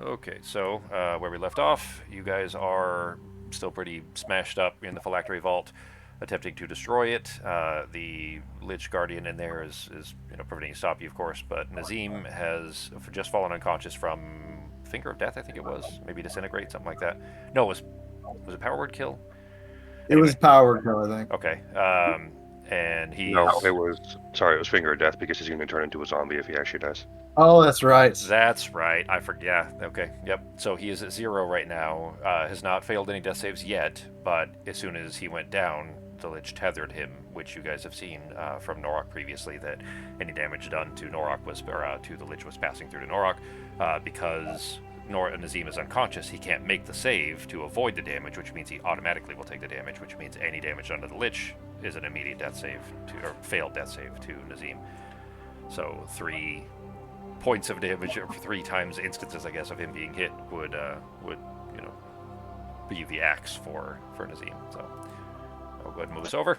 Okay, so where we left off, you guys are still pretty smashed up in the phylactery vault, attempting to destroy it. The Lich Guardian in there is preventing you stop you, of course, but Nazim has just fallen unconscious from Finger of Death, I think it was, maybe Disintegrate, something like that. No, was it Power Word Kill? It was Anyway, power kill, I think. okay, and No, it he's was sorry, it was Finger of Death because he's going to turn into a zombie if he actually dies. Oh, that's right. That's right. I forget. Yeah. Okay. Yep. So he is at 0 right now. Has not failed any death saves yet, but as soon as he went down, the Lich tethered him, which you guys have seen from Norok previously. That any damage done to Norok was, or to the Lich was passing through to Norok, because Nazim is unconscious. He can't make the save to avoid the damage, which means he automatically will take the damage. Which means any damage done to the Lich is an immediate death save to, or failed death save to Nazim. So 3 points of damage, or 3 times instances, I guess, of him being hit would you know be the axe for Nazim. So I'll go ahead and move us over.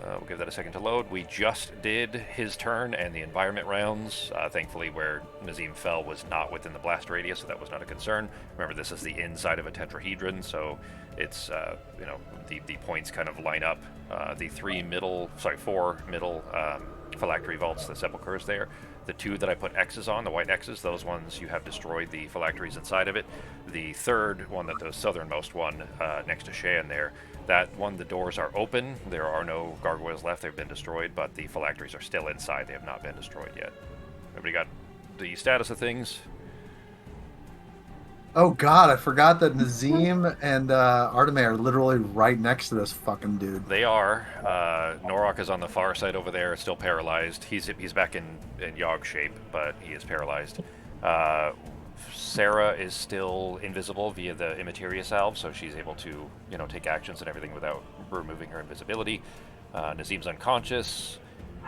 We'll give that a second to load. We just did his turn and the environment rounds. Thankfully, where Nazim fell was not within the blast radius, so that was not a concern. Remember, this is the inside of a tetrahedron, so it's the points kind of line up. The 4 middle phylactery vaults, the sepulchers there. The 2 that I put X's on, the white X's, those ones you have destroyed the phylacteries inside of it. The third one, the southernmost one next to Shan there, that one, the doors are open. There are no gargoyles left. They've been destroyed, but the phylacteries are still inside. They have not been destroyed yet. Everybody got the status of things? Oh God, I forgot that Nazim and Arteme are literally right next to this fucking dude. They are. Norok is on the far side over there, still paralyzed. He's back in Yogg shape, but he is paralyzed. Sarah is still invisible via the Immateria salve, so she's able to, take actions and everything without removing her invisibility. Nazim's unconscious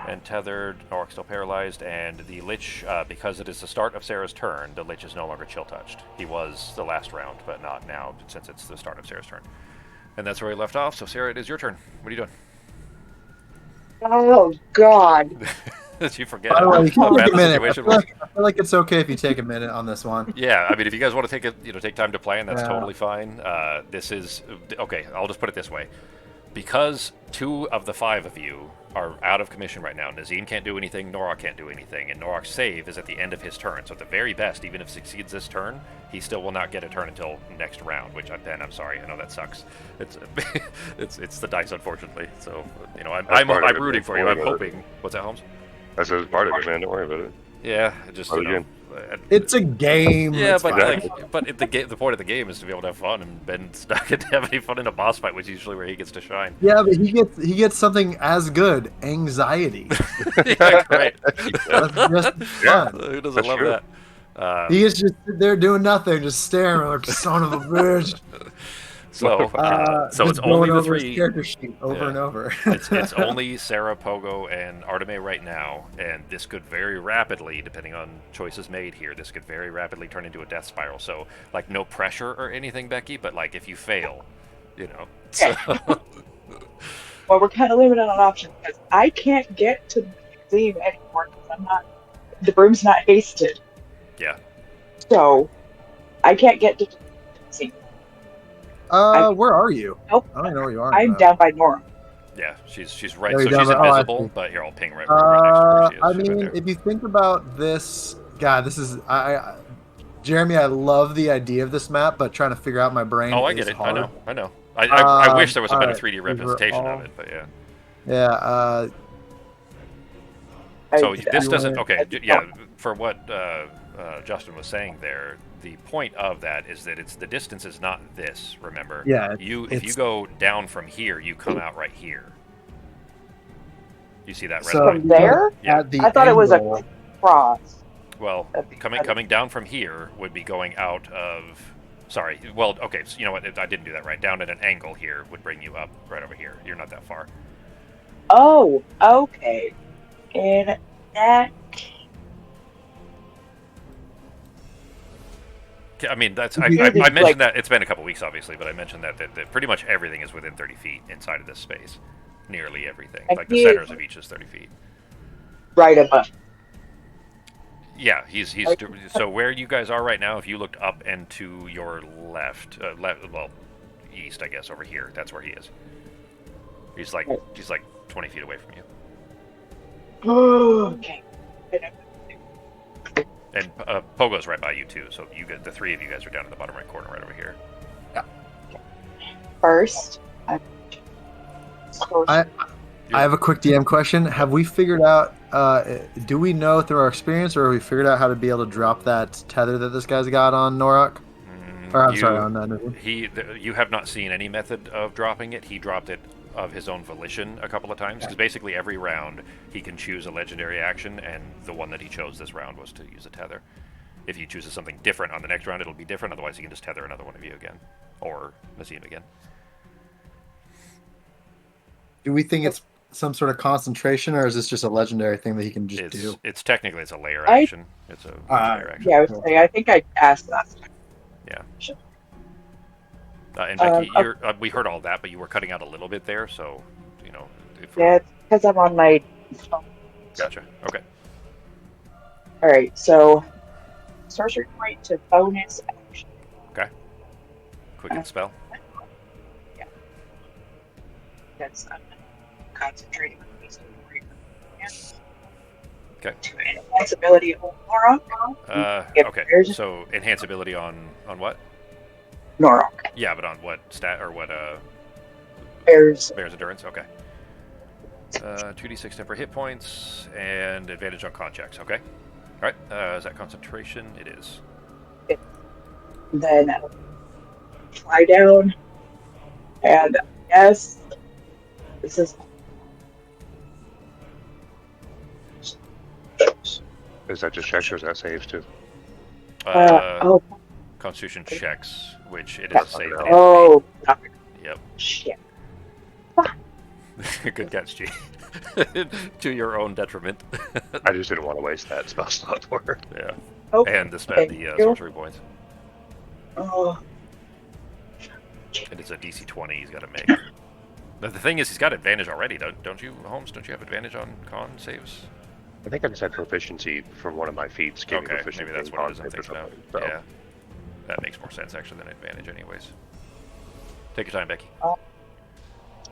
and tethered. Norok's still paralyzed, and the Lich, because it is the start of Sarah's turn, the Lich is no longer chill touched. He was the last round, but not now since it's the start of Sarah's turn. And that's where we left off. So Sarah, it is your turn. What are you doing? Oh God. Did you forget By the way, you how can take bad a the minute. situation was? I feel like it's okay if you take a minute on this one. Yeah, I mean, if you guys want to take time to plan, that's Yeah. totally fine. This is okay. I'll just put it this way: because 2 of the 5 of you are out of commission right now, Nazim can't do anything, Norok can't do anything, and Norok's save is at the end of his turn. So at the very best, even if he succeeds this turn, he still will not get a turn until next round. Which I'm sorry, I know that sucks. It's it's the dice, unfortunately. So I'm rooting for you. I'm hoping. What's that, Holmes? That's part of it, man. Don't worry about it. Yeah, just Part of the game. It's a game. Yeah, it's but fine. the point of the game is to be able to have fun, and Ben's not going to have any fun in a boss fight, which is usually where he gets to shine. Yeah, but he gets something as good, anxiety. Yeah, great. That's just fun. Who doesn't That's love true. that? He is just there doing nothing, just staring like son of a bitch. So Just it's only going the over his 3. character sheet over Yeah. and over. It's only Sarah, Pogo, and Arteme right now, and this could very rapidly, depending on choices made here, this could very rapidly turn into a death spiral. So, like, no pressure or anything, Becky, but, like, if you fail, So, Well, we're kind of limited on options because I can't get to the museum anymore because the broom's not hasted. yeah. So I can't get to the museum. Where are you? Nope. I don't even know where you are. I'm down by Nora. Yeah, she's right. Oh, So you're down she's by- I invisible, see. but here I'll ping right next to where she is. I She's right mean, there. if you think about this, God, this is Jeremy. I love the idea of this map, but trying to figure out my brain. Oh, I is get it. Hard. I know. I wish there was a better alright, 3D these were representation all- of it, but yeah. Yeah. So this you doesn't. wanna- Okay, yeah. For what Justin was saying there, the point of that is that the distance is not this. Remember. Yeah, If you it's- go down from here, you come out right here. You see that red So line? From there? Yeah. At the I thought it was a angle- cross. Well, That'd be coming down from here would be going out of. Sorry. Well, okay. So you know what? I didn't do that right. Down at an angle here would bring you up right over here. You're not that far. Oh, okay. In that I mean, that's If I, you- I, I Like- mentioned that it's been a couple weeks, obviously, but I mentioned that pretty much everything is within 30 feet inside of this space. Nearly everything. I Like the see. centers of each is 30 feet. right above. Yeah, he's so where you guys are right now. If you looked up and to your left, well, east, I guess, over here. That's where he is. He's like 20 feet away from you. Okay. And Pogo's right by you too. So you get the three of you guys are down in the bottom right corner, right over here. First, I have a quick DM question. Have we figured out? Do we know through our experience, or have we figured out how to be able to drop that tether that this guy's got on Norak? Or I'm sorry, on that. You have not seen any method of dropping it. He dropped it of his own volition a couple of times because basically every round he can choose a legendary action, and the one that he chose this round was to use a tether. If he chooses something different on the next round, it'll be different. Otherwise, he can just tether another one of you again, or Nazim again. Do we think it's some sort of concentration, or is this just a legendary thing that he can just do? It's technically it's a layer action. It's a layer action. Yeah, I would say I think I asked last time. Yeah. And Becky, we heard all that, but you were cutting out a little bit there, so you know. Yeah, it's because I'm on my phone. Gotcha. Okay. All right, so sorcery point to bonus action. Okay. Quicken spell. Yeah. That's concentrating on these. Okay. To enhance ability of Nora. Okay. So enhance ability on what? Nora. Yeah, but on what stat or what? Bears endurance. Okay. 2d6 temper hit points and advantage on con checks. Okay. All right. Is that concentration? It is. Then fly down, and yes, this is. Is that just checks or is that saves too? Constitution checks, which it is a save. Oh. Yep. Shit. Good catch, G. To your own detriment. I just didn't want to waste that spell slot for it. Yeah. Oh, and the sorcery points. Oh. And it's a DC 20 he's got to make. The thing is, he's got advantage already, don't you, Holmes? Don't you have advantage on con saves? I think I just had proficiency from one of my feats. Okay, maybe that's what it is I'm thinking of. So. Yeah. That makes more sense, actually, than advantage anyways. Take your time, Becky.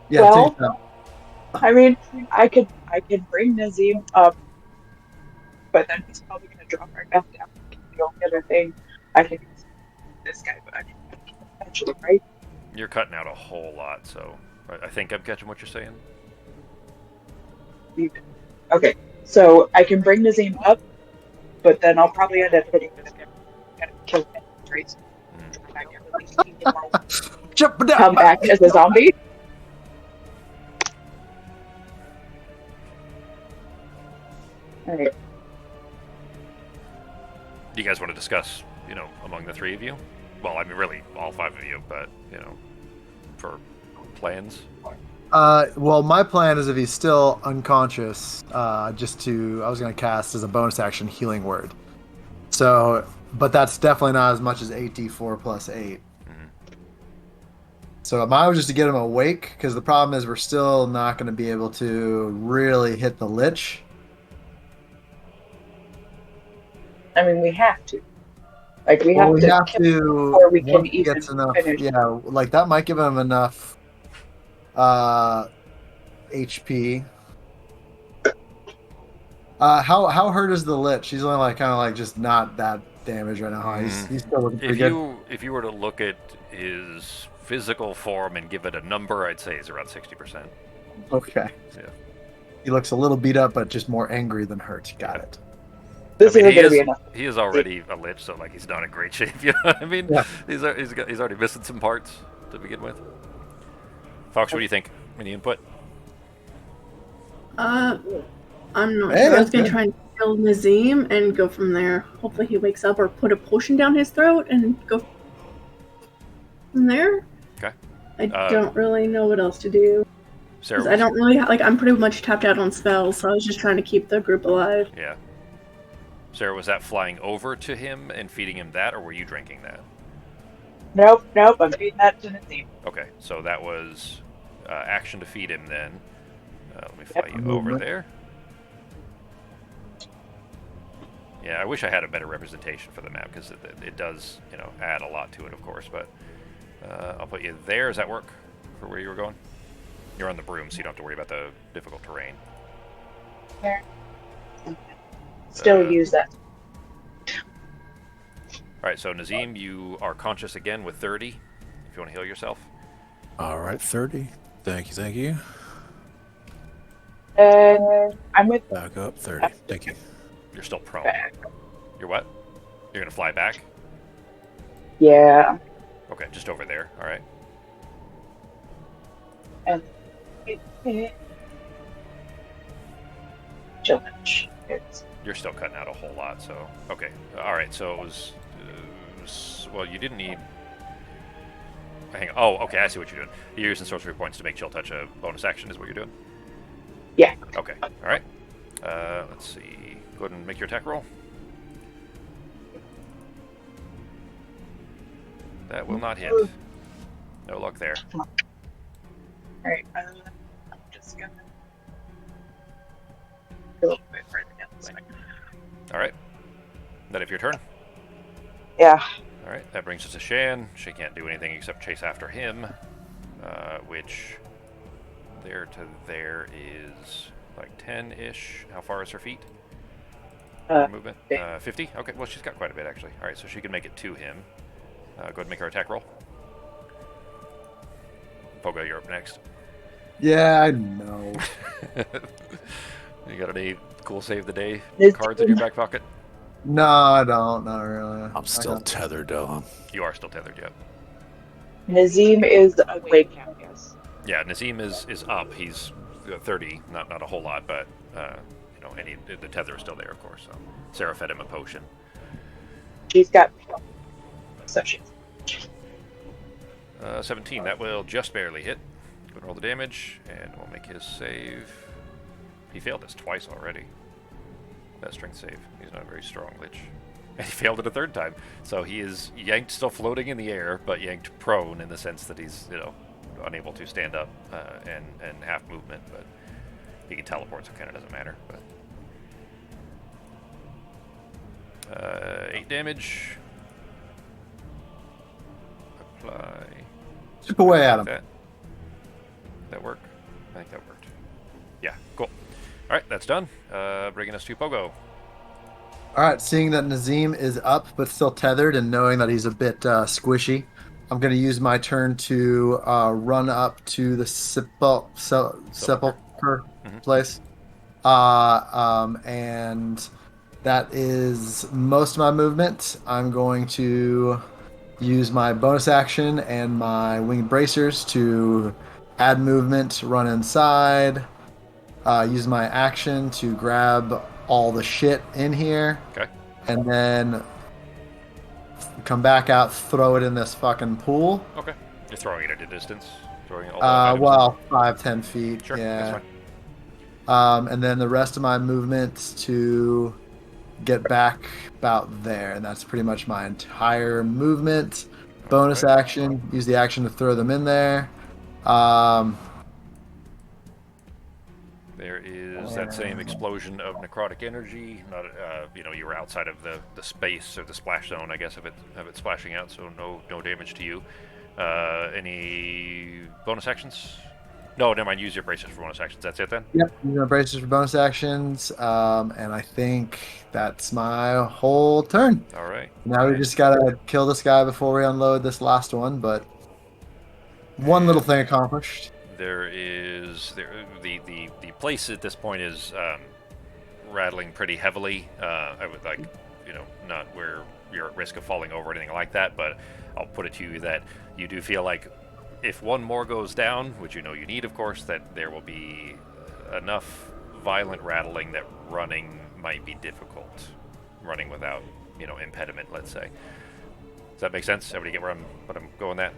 Yeah, well, take your time. I mean, I could bring Nazim up, but then he's probably going to drop right back down. The only other thing I can use this guy, but I can eventually, right? You're cutting out a whole lot, so I think I'm catching what you're saying. Okay, so I can bring Nazim up, but then I'll probably end up hitting him and kill him. Right? Come back as a zombie. Alright. You guys want to discuss, among the three of you? Well, I mean, really, all five of you, but, for plans? Well, my plan is if he's still unconscious, I was going to cast as a bonus action Healing Word. So, but that's definitely not as much as 8d4 plus 8. Mm-hmm. So mine was just to get him awake, because the problem is we're still not going to be able to really hit the Lich. I mean, we have to. Like, we have to before we can even finish. Yeah, like that might give him enough HP. How hurt is the Lich? He's only kind of just not that damaged right now. He's still looking pretty good. If you were to look at his physical form and give it a number, I'd say he's around 60%. Okay. Yeah. He looks a little beat up, but just more angry than hurt. Got it. This isn't going to be enough. He is already a Lich, so he's not in great shape. You know what I mean? Yeah. He's already missing some parts to begin with. Fox, what do you think? Any input? I'm not sure. I was going to try and kill Nazim and go from there. Hopefully he wakes up, or put a potion down his throat and go from there. Okay. I don't really know what else to do. Sarah, I don't really I'm pretty much tapped out on spells, so I was just trying to keep the group alive. Yeah. Sarah, was that flying over to him and feeding him that, or were you drinking that? Nope. I'm feeding that to Nazim. Okay, so that was action to feed him then. Let me fly you over there. Yeah, I wish I had a better representation for the map, because it does, you know, add a lot to it, of course, but I'll put you there. Does that work for where you were going? You're on the broom, so you don't have to worry about the difficult terrain. There. Still use that. Alright, so Nazim, you are conscious again with 30, if you want to heal yourself. All right, 30. Thank you, thank you. I'm with Back up, 30. Thank you. You're still prone. back. You're what? You're going to fly back? Yeah. Okay, just over there. Alright. And challenge. You're still cutting out a whole lot, so... Okay, alright, so it was... well, you didn't need... Hang on. Oh, okay, I see what you're doing. You're using sorcery points to make Chill Touch a bonus action, is what you're doing? Yeah. Okay, alright. Let's see. Go ahead and make your attack roll. That will not hit. No luck there. Alright, I'm just gonna a little bit further down this way. Alright. That if your turn? Yeah. Alright, that brings us to Shan. She can't do anything except chase after him, which there to there is like 10-ish. How far is her feet? Movement? 50? Okay, well, she's got quite a bit, actually. Alright, so she can make it to him. Go ahead and make her attack roll. Pogo, you're up next. Yeah, I know. You got any cool save the day It's cards in your back pocket? No, I don't. Not really. I'm still tethered, though. You are still tethered, yeah. Nazim is awake now, yes. Yeah, Nazim is up. He's 30, not a whole lot, but you know, the tether is still there, of course. So Sarah fed him a potion. She's got so she's 17. That will just barely hit. Go and roll the damage, and we'll make his save. He failed this twice already. That strength save. He's not a very strong lich. And he failed it a third time. So he is yanked, still floating in the air, but yanked prone in the sense that he's, you know, unable to stand up and half movement. But he can teleport, so it kind of doesn't matter. But 8 damage. Apply. Chip away at him. That work? I think that worked. Yeah, cool. All right, that's done. Bringing us to Pogo. All right, seeing that Nazim is up but still tethered and knowing that he's a bit squishy, I'm going to use my turn to run up to the sepulcher place. And that is most of my movement. I'm going to use my bonus action and my winged bracers to add movement, run inside, use my action to grab all the shit in here. Okay. And then come back out, throw it in this fucking pool. Okay. You're throwing it at a distance? Throwing all the items Well, 5-10 feet. Sure, yeah. that's fine. And then the rest of my movement to get back about there. And that's pretty much my entire movement. Bonus action, use the action to throw them in there. There is that same explosion of necrotic energy. Not, you know, you were outside of the space or the splash zone, I guess, of it splashing out, so no damage to you. Any bonus actions? No, never mind. Use your bracers for bonus actions. That's it then. Yep, use my bracers for bonus actions. And I think that's my whole turn. All right. Now we just gotta kill this guy before we unload this last one, but one little thing accomplished. There is the place at this point is rattling pretty heavily. I would like, you know, not where you're at risk of falling over or anything like that, but I'll put it to you that you do feel like if one more goes down, which you know you need, of course, that there will be enough violent rattling that running might be difficult. Running without, you know, impediment, let's say. Does that make sense? Everybody get where I'm going at?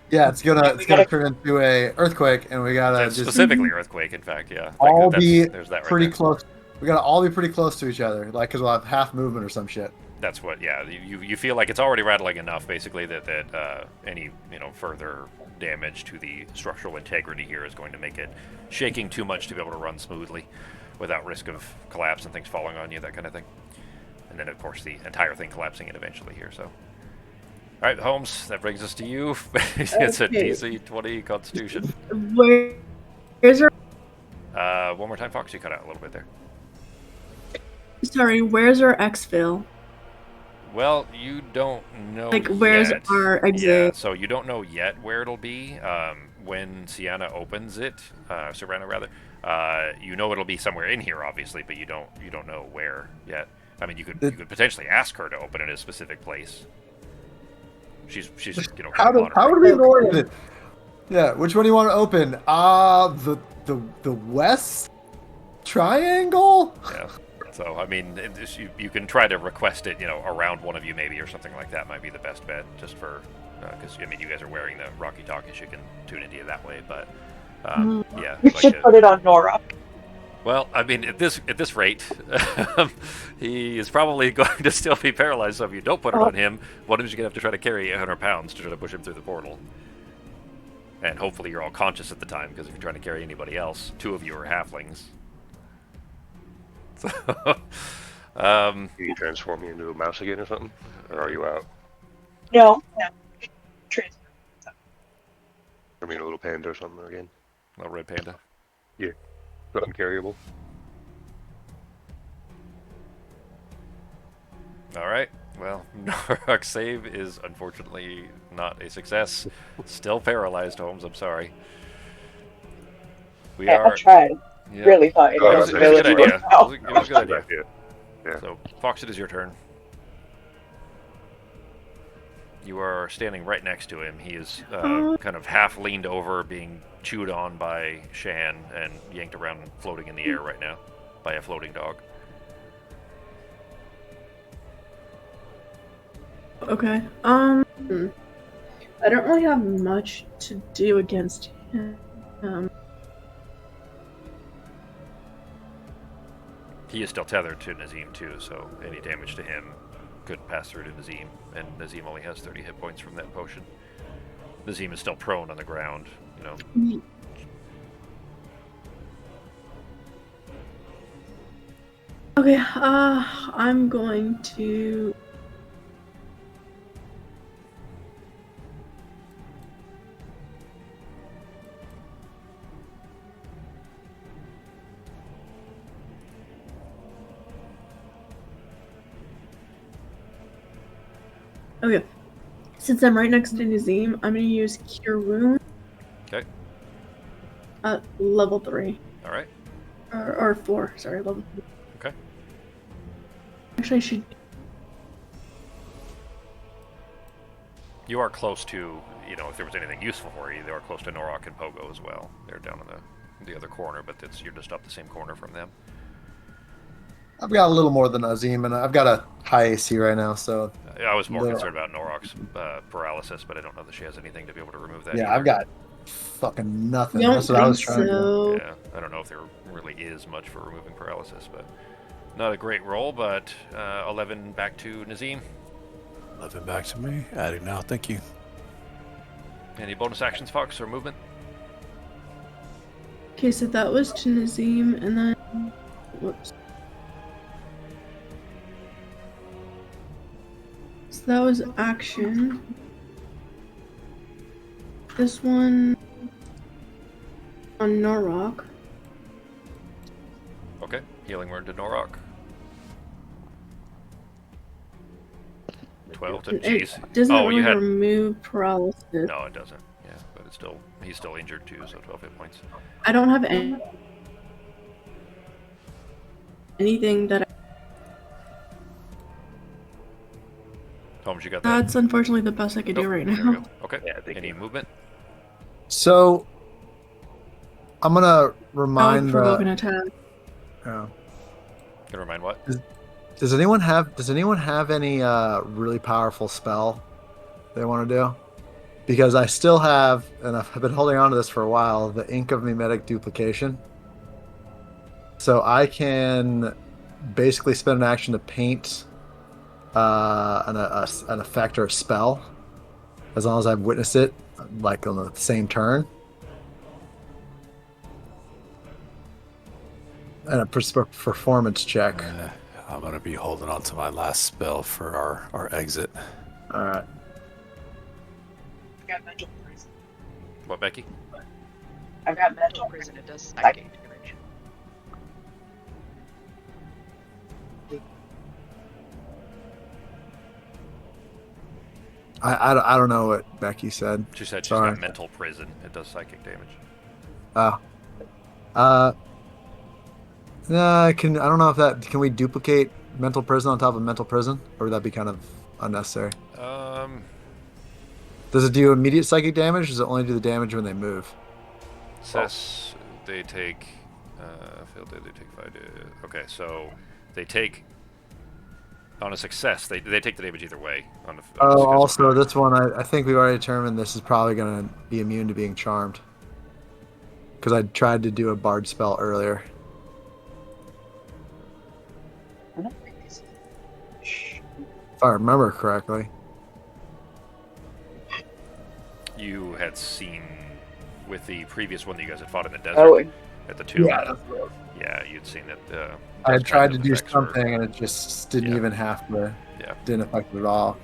Yeah, it's gonna turn into a earthquake, and we gotta just specifically earthquake. In fact, yeah. All be there's that right pretty there. close. We gotta all be pretty close to each other, like because we'll have half movement or some shit. That's what. Yeah, you feel like it's already rattling enough, basically, that any further damage to the structural integrity here is going to make it shaking too much to be able to run smoothly, without risk of collapse and things falling on you, that kind of thing. of course, the entire thing collapsing in eventually here. So, all right, Holmes, that brings us to you. It's a Okay. DC 20 Constitution. Where's our One more time, Fox. You cut out a little bit there. where's our exfil? Well, you don't know Like, where's yet. our exit? Yeah, so you don't know yet where it'll be. When Sienna opens it, Serrano rather, you know it'll be somewhere in here, obviously, but you don't know where yet. I mean, you could potentially ask her to open it in a specific place. She's kind How of would we Okay. order it? Yeah, which one do you want to open? The west triangle. Yeah. So I mean, you can try to request it, around one of you maybe or something like that might be the best bet, just for because I mean you guys are wearing the Rocky Talkies, you can tune into you that way. But yeah, You should put it on Nora. Well, I mean, at this rate, he is probably going to still be paralyzed. So if you don't put it on him, one of you's gonna have to try to carry 800 pounds to try to push him through the portal. And hopefully you're all conscious at the time, because if you're trying to carry anybody else, 2 of you are halflings. So, Can you transform me into a mouse again or something? Or are you out? No. Transfer. I mean, a little panda or something again? little red panda. Something carryable? All right. Well, Norok's save is unfortunately not a success. Still paralyzed, Holmes. I'm sorry. We I are. tried Yeah. really hard. It was a good idea. It was a good idea. Yeah. So, Fox, it is your turn. You are standing right next to him. He is kind of half leaned over, being chewed on by Shan and yanked around and floating in the air right now by a floating dog. Okay. I don't really have much to do against him. He is still tethered to Nazim too, so any damage to him could pass through to Nazim, and Nazim only has 30 hit points from that potion. Nazim is still prone on the ground, Okay, I'm going to... Okay, since I'm right next to Nazim, I'm going to use Cure Wound. Okay. At level 3. All right. Or 4, sorry, level 3. Okay. Actually, I should... You are close to, if there was anything useful for you, they are close to Norok and Pogo as well. They're down in the other corner, but you're just up the same corner from them. I've got a little more than Azim, and I've got a high AC right now, so... I was more concerned about Norok's paralysis, but I don't know that she has anything to be able to remove that. Yeah, either. I've got fucking nothing. Don't That's what I was think trying to do. so. Yeah, I don't know if there really is much for removing paralysis, but not a great roll. But 11 back to Nazim. 11 back to me. Adding now. Thank you. Any bonus actions, Fox, or movement? Okay, so that was to Nazim, and then... Whoops. So that was action. This one... on Norok. Okay, healing word to Norok. 12 to... It Jeez. doesn't Oh, really you had... remove paralysis. No, it doesn't. Yeah, but he's still injured too, so 12 hit points. I don't have anything that... Holmes, you got that? That's unfortunately the best I could do right There we now. go. Okay. Yeah, I think Any movement? So, I'm gonna I would remind... provoke an attack. yeah. Can remind what? Does anyone have any really powerful spell they want to do? Because I still have, and I've been holding on to this for a while, the Ink of Mimetic Duplication. So I can basically spend an action to paint an effect or a spell, as long as I've witnessed it, like on the same turn. And a performance check. I'm going to be holding on to my last spell for our exit. All right. I've got mental prison. What, Becky? I've got mental Prison, prison. it does psychic damage. I don't know what Becky said. She said she's Sorry. got mental prison. It does psychic damage. Oh. I don't know if that can we duplicate mental prison on top of mental prison, or would that be kind of unnecessary? Does it do immediate psychic damage? Or does it only do the damage when they move? Says they take failed they take 5 okay, so they take on a success they take the damage either way on the Also this one I think we've already determined this is probably going to be immune to being charmed, because I tried to do a bard spell earlier. I don't think this is. If I remember correctly. you had seen with the previous one that you guys had fought in the desert Oh, at the tomb. Yeah. Yeah, you'd seen that. I those had tried kinds to of do effects were- something and it just didn't Yeah. even have to. Yeah. Didn't affect it at all.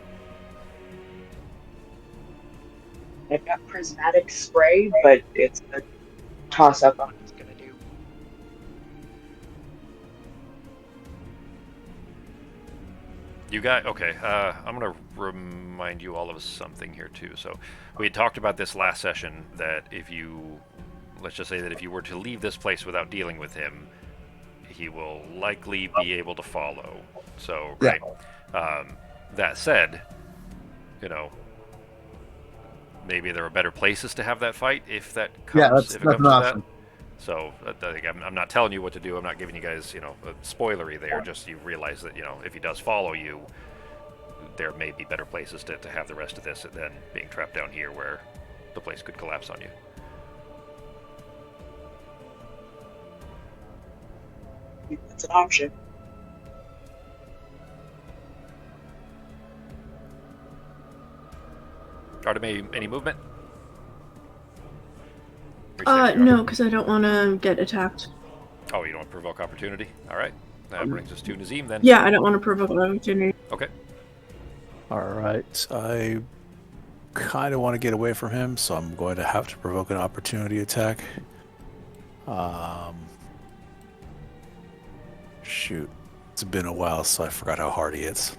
I've got prismatic spray, but it's a toss up on what it's gonna do. You got okay. I'm gonna remind you all of something here too. So we had talked about this last session that if you, let's just say that if you were to leave this place without dealing with him, he will likely be able to follow. So Yeah. right. That said, you know, maybe there are better places to have that fight if that comes. Yeah, that's if it comes an to option. that. So I'm not telling you what to do. I'm not giving you guys, a spoilery there. Just you realize that, if he does follow you, there may be better places to have the rest of this than being trapped down here where the place could collapse on you. It's an option. Artemis, any movement? Or you saying No, because I don't want to get attacked. Oh, you don't want to provoke opportunity? All right. That brings us to Nazim then. Yeah, I don't want to provoke an opportunity. Okay. All right. I kind of want to get away from him, so I'm going to have to provoke an opportunity attack. Shoot. It's been a while, so I forgot how hard he is.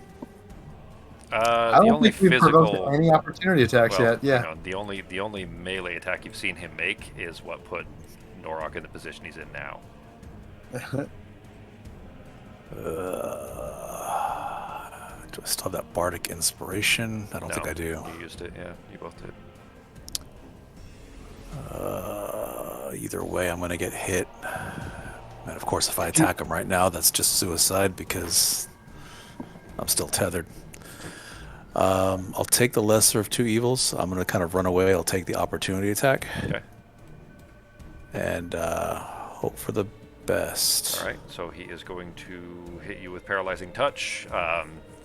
I The don't only think we've physical, provoked any opportunity attacks well, yet. Yeah. the only melee attack you've seen him make is what put Norok in the position he's in now. Do I still have that bardic inspiration? I don't think I do. You used it, yeah. You both did. Either way, I'm going to get hit. And of course, if I attack him right now, that's just suicide because I'm still tethered. I'll take the lesser of two evils. I'm going to kind of run away. I'll take the opportunity attack. Okay. And hope for the best. All right. So he is going to hit you with paralyzing touch.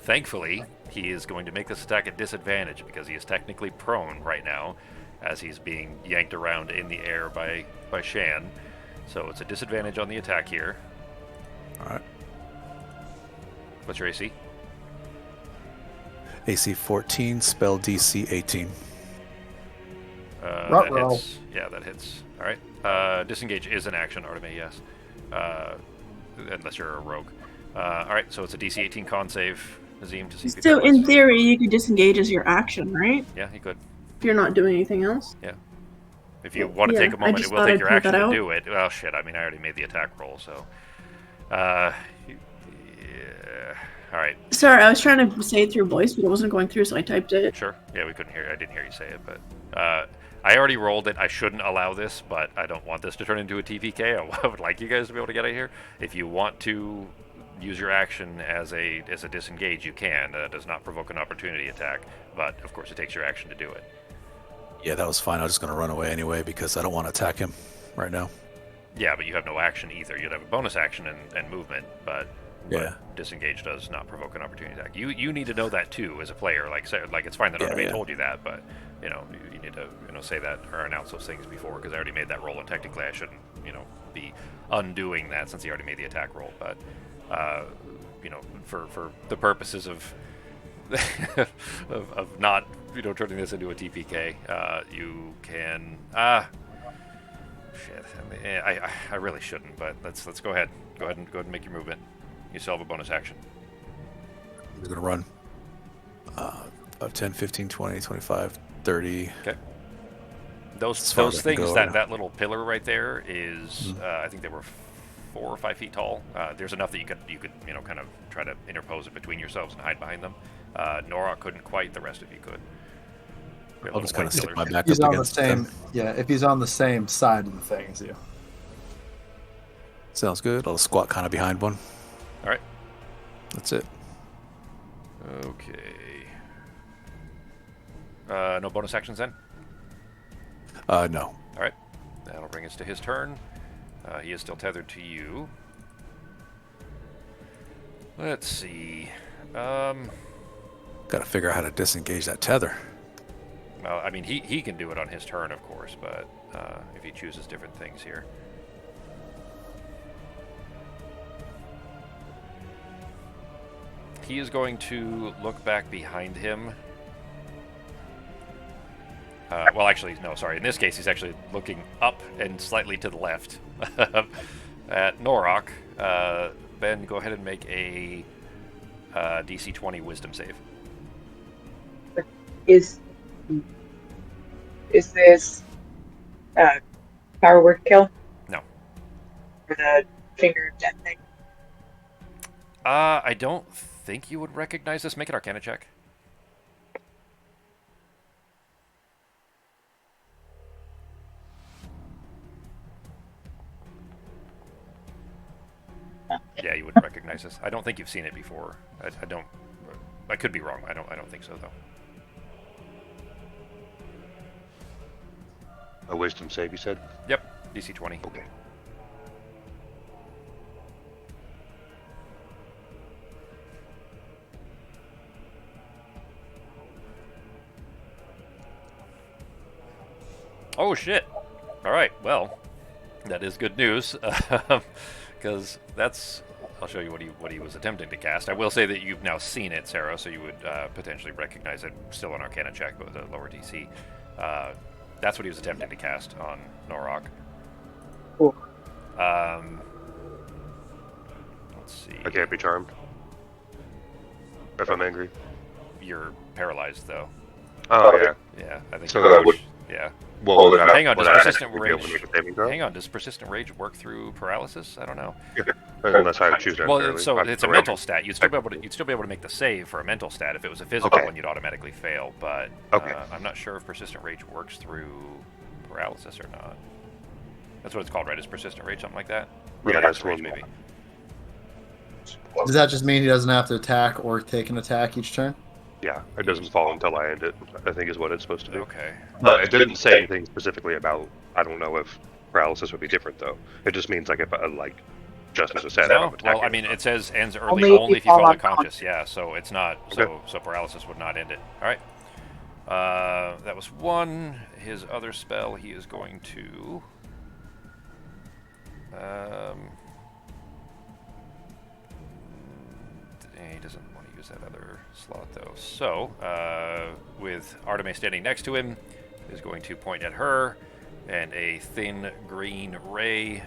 Thankfully, he is going to make this attack at disadvantage because he is technically prone right now, as he's being yanked around in the air by Shan. So it's a disadvantage on the attack here. All right. What's your AC? AC 14, spell DC 18. That Ruh-roh. hits. Yeah, that hits. All right. Disengage is an action, Artemis, yes. Unless you're a rogue. All right, so it's a DC 18 con save. Nazim, to see if you So, can in theory, you could disengage as your action, right? Yeah, he could. If you're not doing anything else. If you want to Yeah, take a I moment, just it will thought take I'd your point action that to out. do it. Well, shit, I mean, I already made the attack roll, so... yeah. Alright, Sorry, I was trying to say it through voice, but it wasn't going through, so I typed it. sure. Yeah, we couldn't hear I didn't hear you say it, but... I already rolled it. I shouldn't allow this, but I don't want this to turn into a TPK. I would like you guys to be able to get out of here. If you want to use your action as a disengage, you can. That does not provoke an opportunity attack, but of course it takes your action to do it. Yeah, that was fine. I was just going to run away anyway because I don't want to attack him right now. Yeah, but you have no action either. You'd have a bonus action and movement, but Yeah. disengage does not provoke an opportunity attack. You need to know that too as a player. Like it's fine that Yeah, Artemis yeah. told you that, but you need to say that or announce those things before, because I already made that roll and technically I shouldn't be undoing that since he already made the attack roll. But for the purposes of of not turning this into a TPK, you can shit. I really shouldn't, but let's go ahead. Go ahead and make your movement. You still have a bonus action. We're going to run. 10, 15, 20, 25, 30. Okay. Those things, that little pillar right there is, I think they were 4 or 5 feet tall. There's enough that you could kind of try to interpose it between yourselves and hide behind them. Nora couldn't quite. The rest of you could. I'll just kind of stick my back He's up on the against same. them. Yeah, if he's on the same side of the thing as you. Sounds good. I'll squat kind of behind one. All right. That's it. Okay. No bonus actions then? No. All right. That'll bring us to his turn. He is still tethered to you. Let's see. Got to figure out how to disengage that tether. Well, I mean, he can do it on his turn, of course, but if he chooses different things here. He is going to look back behind him. Well, actually, no, sorry. In this case, he's actually looking up and slightly to the left at Norok. Ben, go ahead and make a DC 20 Wisdom save. Is this power word kill? No. Or the finger of death thing? I don't think you would recognize this. Make an Arcana check. Yeah, you wouldn't recognize this. I don't think you've seen it before. I don't. I could be wrong. I don't think so though. A wisdom save, you said? Yep, DC 20. Okay. Oh shit! All right, well, that is good news, because that's. I'll show you what he was attempting to cast. I will say that you've now seen it, Sarah, so you would potentially recognize it. Still an Arcana check, but with a lower DC. That's what he was attempting to cast on Norok. Cool. Let's see. I can't be charmed. If I'm angry. You're paralyzed, though. Oh, yeah. Yeah, I think. So that would... Yeah. Well, then Hang on, would does I persistent actually be able rage? to make a saving throw? Hang on, does persistent rage work through paralysis? I don't know. Yeah. Unless I choose it. Well, so it's a mental stat. You'd still be able to make the save for a mental stat. If it was a physical one, you'd automatically fail. But I'm not sure if persistent rage works through paralysis or not. That's what it's called, right? Is persistent rage something like that? Yeah, that's rage, one. maybe. Does that just mean he doesn't have to attack or take an attack each turn? Yeah, it doesn't fall until I end it, I think is what it's supposed to do. Okay. But it didn't say anything specifically about, I don't know if paralysis would be different, though. It just means, like, if just as a set, No, well, I mean, it says ends early only if you fall unconscious. Yeah, so it's not, so paralysis would not end it. All right. That was one. His other spell, he is going to... he doesn't want to use that other slot, though. So, with Artemis standing next to him, is going to point at her, and a thin green ray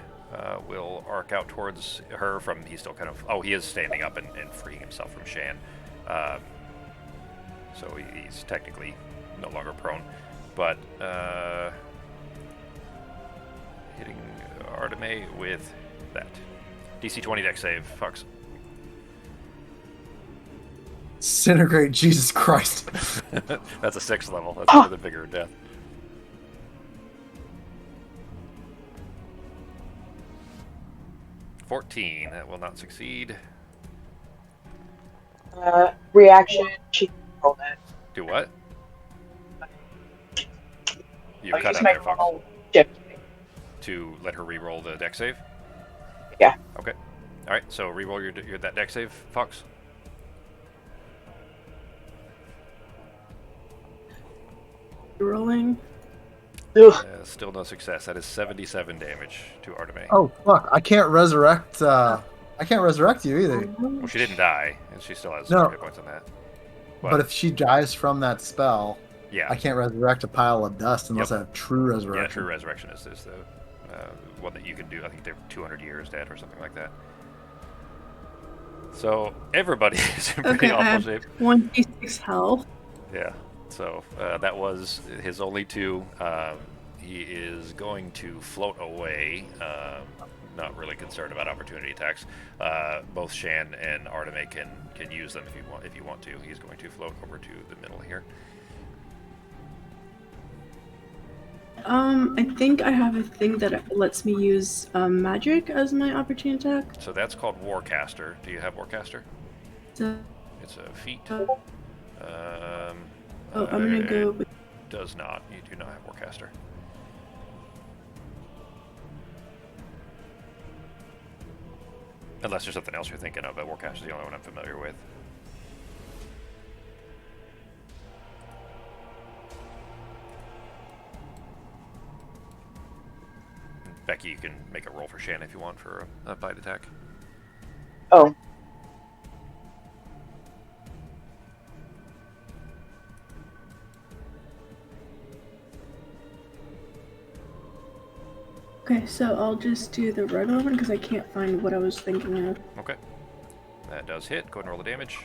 will arc out towards her from... He's still kind of... Oh, he is standing up and freeing himself from Shan. So he's technically no longer prone. But hitting Artemis with that. DC 20 dex save, Fox. Disintegrate, Jesus Christ. That's a 6th level. That's one of the bigger death. $14. That will not succeed. Reaction. She can roll that. Do what? You I'll cut use out my there, Fox. normal shift. To let her re-roll the dex save? Yeah. Okay. Alright, so re-roll your that dex save, Fox. Rolling. Still no success. That is 77 damage to Artemis. Oh, fuck. I can't resurrect I can't resurrect you either. Well, she didn't die, and she still has No. 2 hit points on that. But if she dies from that spell, Yeah. I can't resurrect a pile of dust unless Yep. I have true resurrection. Yeah, true resurrection is the one that you can do. I think they're 200 years dead or something like that. So everybody is in pretty Okay, I awful have shape. 26 health. Yeah. So that was his only 2. He is going to float away. Not really concerned about opportunity attacks. Both Shan and Arteme can use them if you want to. He's going to float over to the middle here. I think I have a thing that lets me use magic as my opportunity attack. So that's called Warcaster. Do you have Warcaster? So, It's a feat. I'm gonna go with. Does not. You do not have Warcaster. Unless there's something else you're thinking of, but Warcaster's the only one I'm familiar with. Becky, you can make a roll for Shan if you want for a bite attack. Oh, Okay, so I'll just do the regular one because I can't find what I was thinking of. Okay. That does hit. Go ahead and roll the damage.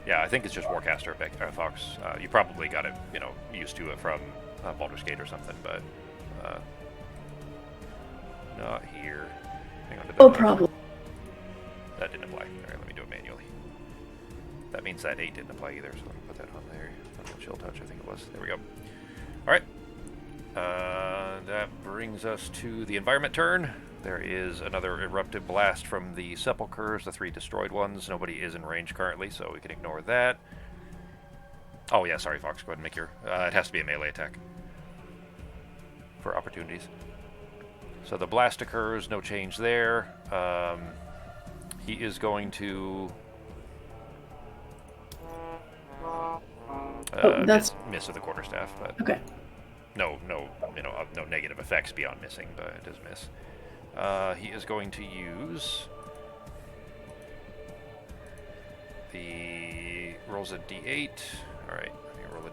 Yeah, I think it's just Warcaster, Fox. You probably got it, used to it from Baldur's Gate or something, but not here. Hang on to No problem. That didn't apply. All right, let me do it manually. That means that 8 didn't apply either, so let me put that on there. Chill touch, I think it was. There we go. All right. That brings us to the environment turn. There is another eruptive blast from the sepulchers, the 3 destroyed ones. Nobody is in range currently, so we can ignore that. Oh yeah, sorry, Fox. Go ahead and make your. It has to be a melee attack for opportunities. So the blast occurs, no change there. He is going to. That's miss with the quarterstaff, but. okay. No negative effects beyond missing, but it does miss. He is going to use the rolls a d8. All right, let me roll a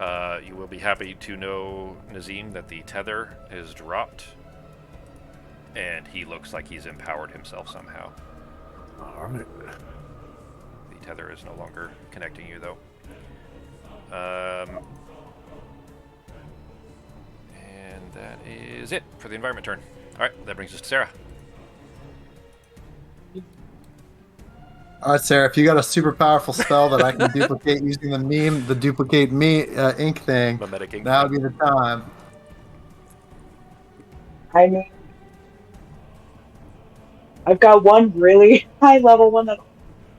d8. You will be happy to know, Nazim, that the tether is dropped, and he looks like he's empowered himself somehow. All right. The tether is no longer connecting you, though. And that is it for the environment turn. All right, that brings us to Sarah. All right, Sarah, if you got a super powerful spell that I can duplicate using the duplicate me ink thing, Mimetic ink. that would be the time. I mean, I've got one really high level one that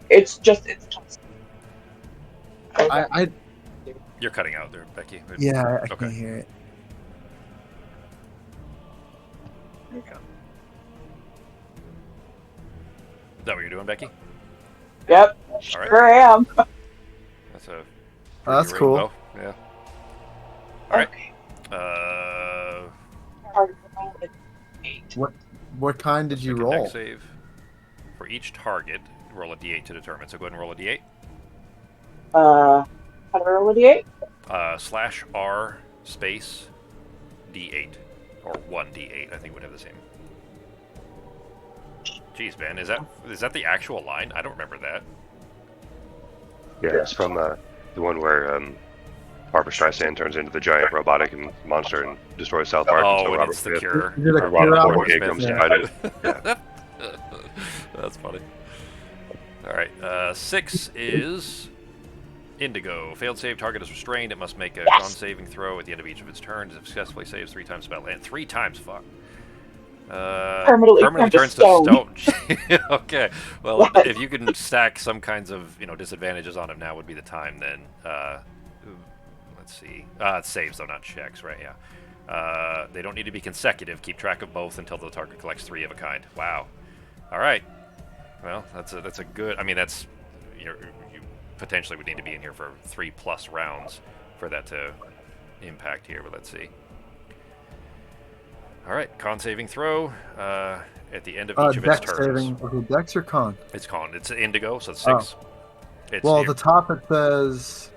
it's tough. You're cutting out there, Becky. Yeah, I Okay. can't hear it. Is that what you're doing, Becky? Yep, sure am. That's a. Oh, that's pretty cool. rainbow. Yeah. All right. Okay. What kind did you make a roll? dex save. For each target, roll a d8 to determine. So go ahead and roll a d8. How do I roll a d8? /R space d8 or 1d8. I think would have the same. Jeez, Ben, is that the actual line? I don't remember that. Yeah, it's from the one where Barbara Streisand turns into the giant robotic monster and destroys South Park. Oh, so and Robert it's the Smith- cure. Is it a or Robert cure Fortnite Smith, comes to yeah. fight it. Yeah. That's funny. All right, 6 is Indigo. Failed save. Target is restrained. It must make a con saving throw at the end of each of its turns. If successfully saves 3 times spell and 3 times. Fuck. Permanently turns to stone. stone. Okay. Well, if you can stack some kinds of disadvantages on him, now would be the time. Then let's see. It saves though, not checks, right? Yeah. They don't need to be consecutive. Keep track of both until the target collects 3 of a kind. Wow. All right. Well, that's a good. I mean, that's you potentially would need to be in here for 3+ rounds for that to impact here. But let's see. All right, con saving throw at the end of each of its Dex turns. saving. Okay, Dex or con? It's con. It's indigo, so it's Oh. 6. It's Well, at the top it says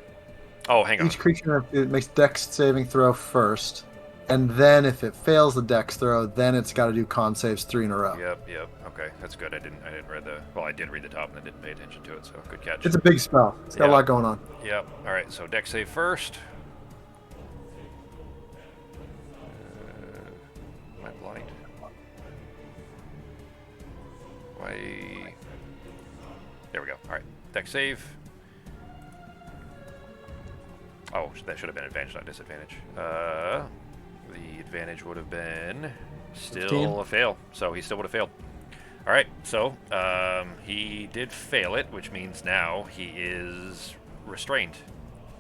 oh, hang on. each creature it makes Dex saving throw first, and then if it fails the Dex throw, then it's got to do con saves 3 in a row. Yep. Okay, that's good. I didn't read the. Well, I did read the top and I didn't pay attention to it, so good catch. It's a big spell. It's got a lot going on. Yep. All right, so Dex save first. Am I blind? Why? There we go. All right, Dex save. Oh, that should have been advantage, not disadvantage. The advantage would have been still 15? a fail, so he still would have failed. All right, so he did fail it, which means now he is restrained.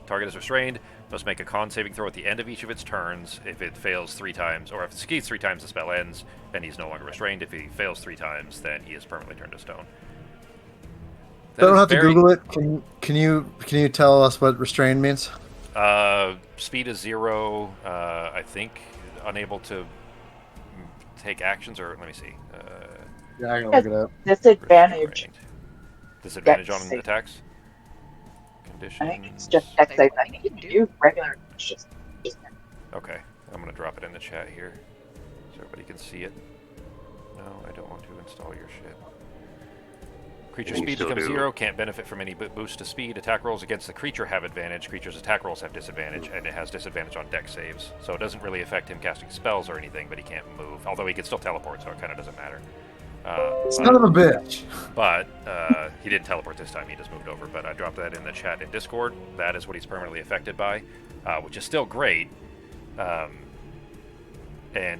Target is restrained. Must make a con saving throw at the end of each of its turns. If it fails 3 times, or if it succeeds 3 times, the spell ends. Then he's no longer restrained. If he fails 3 times, then he is permanently turned to stone. I don't have to Google it. Can you tell us what restrained means? Speed is 0. I think unable to take actions, or let me see. Yeah, I can look it up. Disadvantage. Restrained. Disadvantage on Save. attacks. Conditions. I think it's just Dex save. I think you can do regular. It's just Okay, I'm gonna drop it in the chat here, so everybody can see it. No, I don't want to install your shit. Creature You speed still becomes do. 0, can't benefit from any boost to speed. Attack rolls against the creature have advantage. Creature's attack rolls have disadvantage, and it has disadvantage on dex saves. So it doesn't really affect him casting spells or anything, but he can't move. Although he can still teleport, so it kind of doesn't matter. Son of a bitch. But he didn't teleport this time, he just moved over. But I dropped that in the chat in Discord. That is what he's permanently affected by, which is still great. And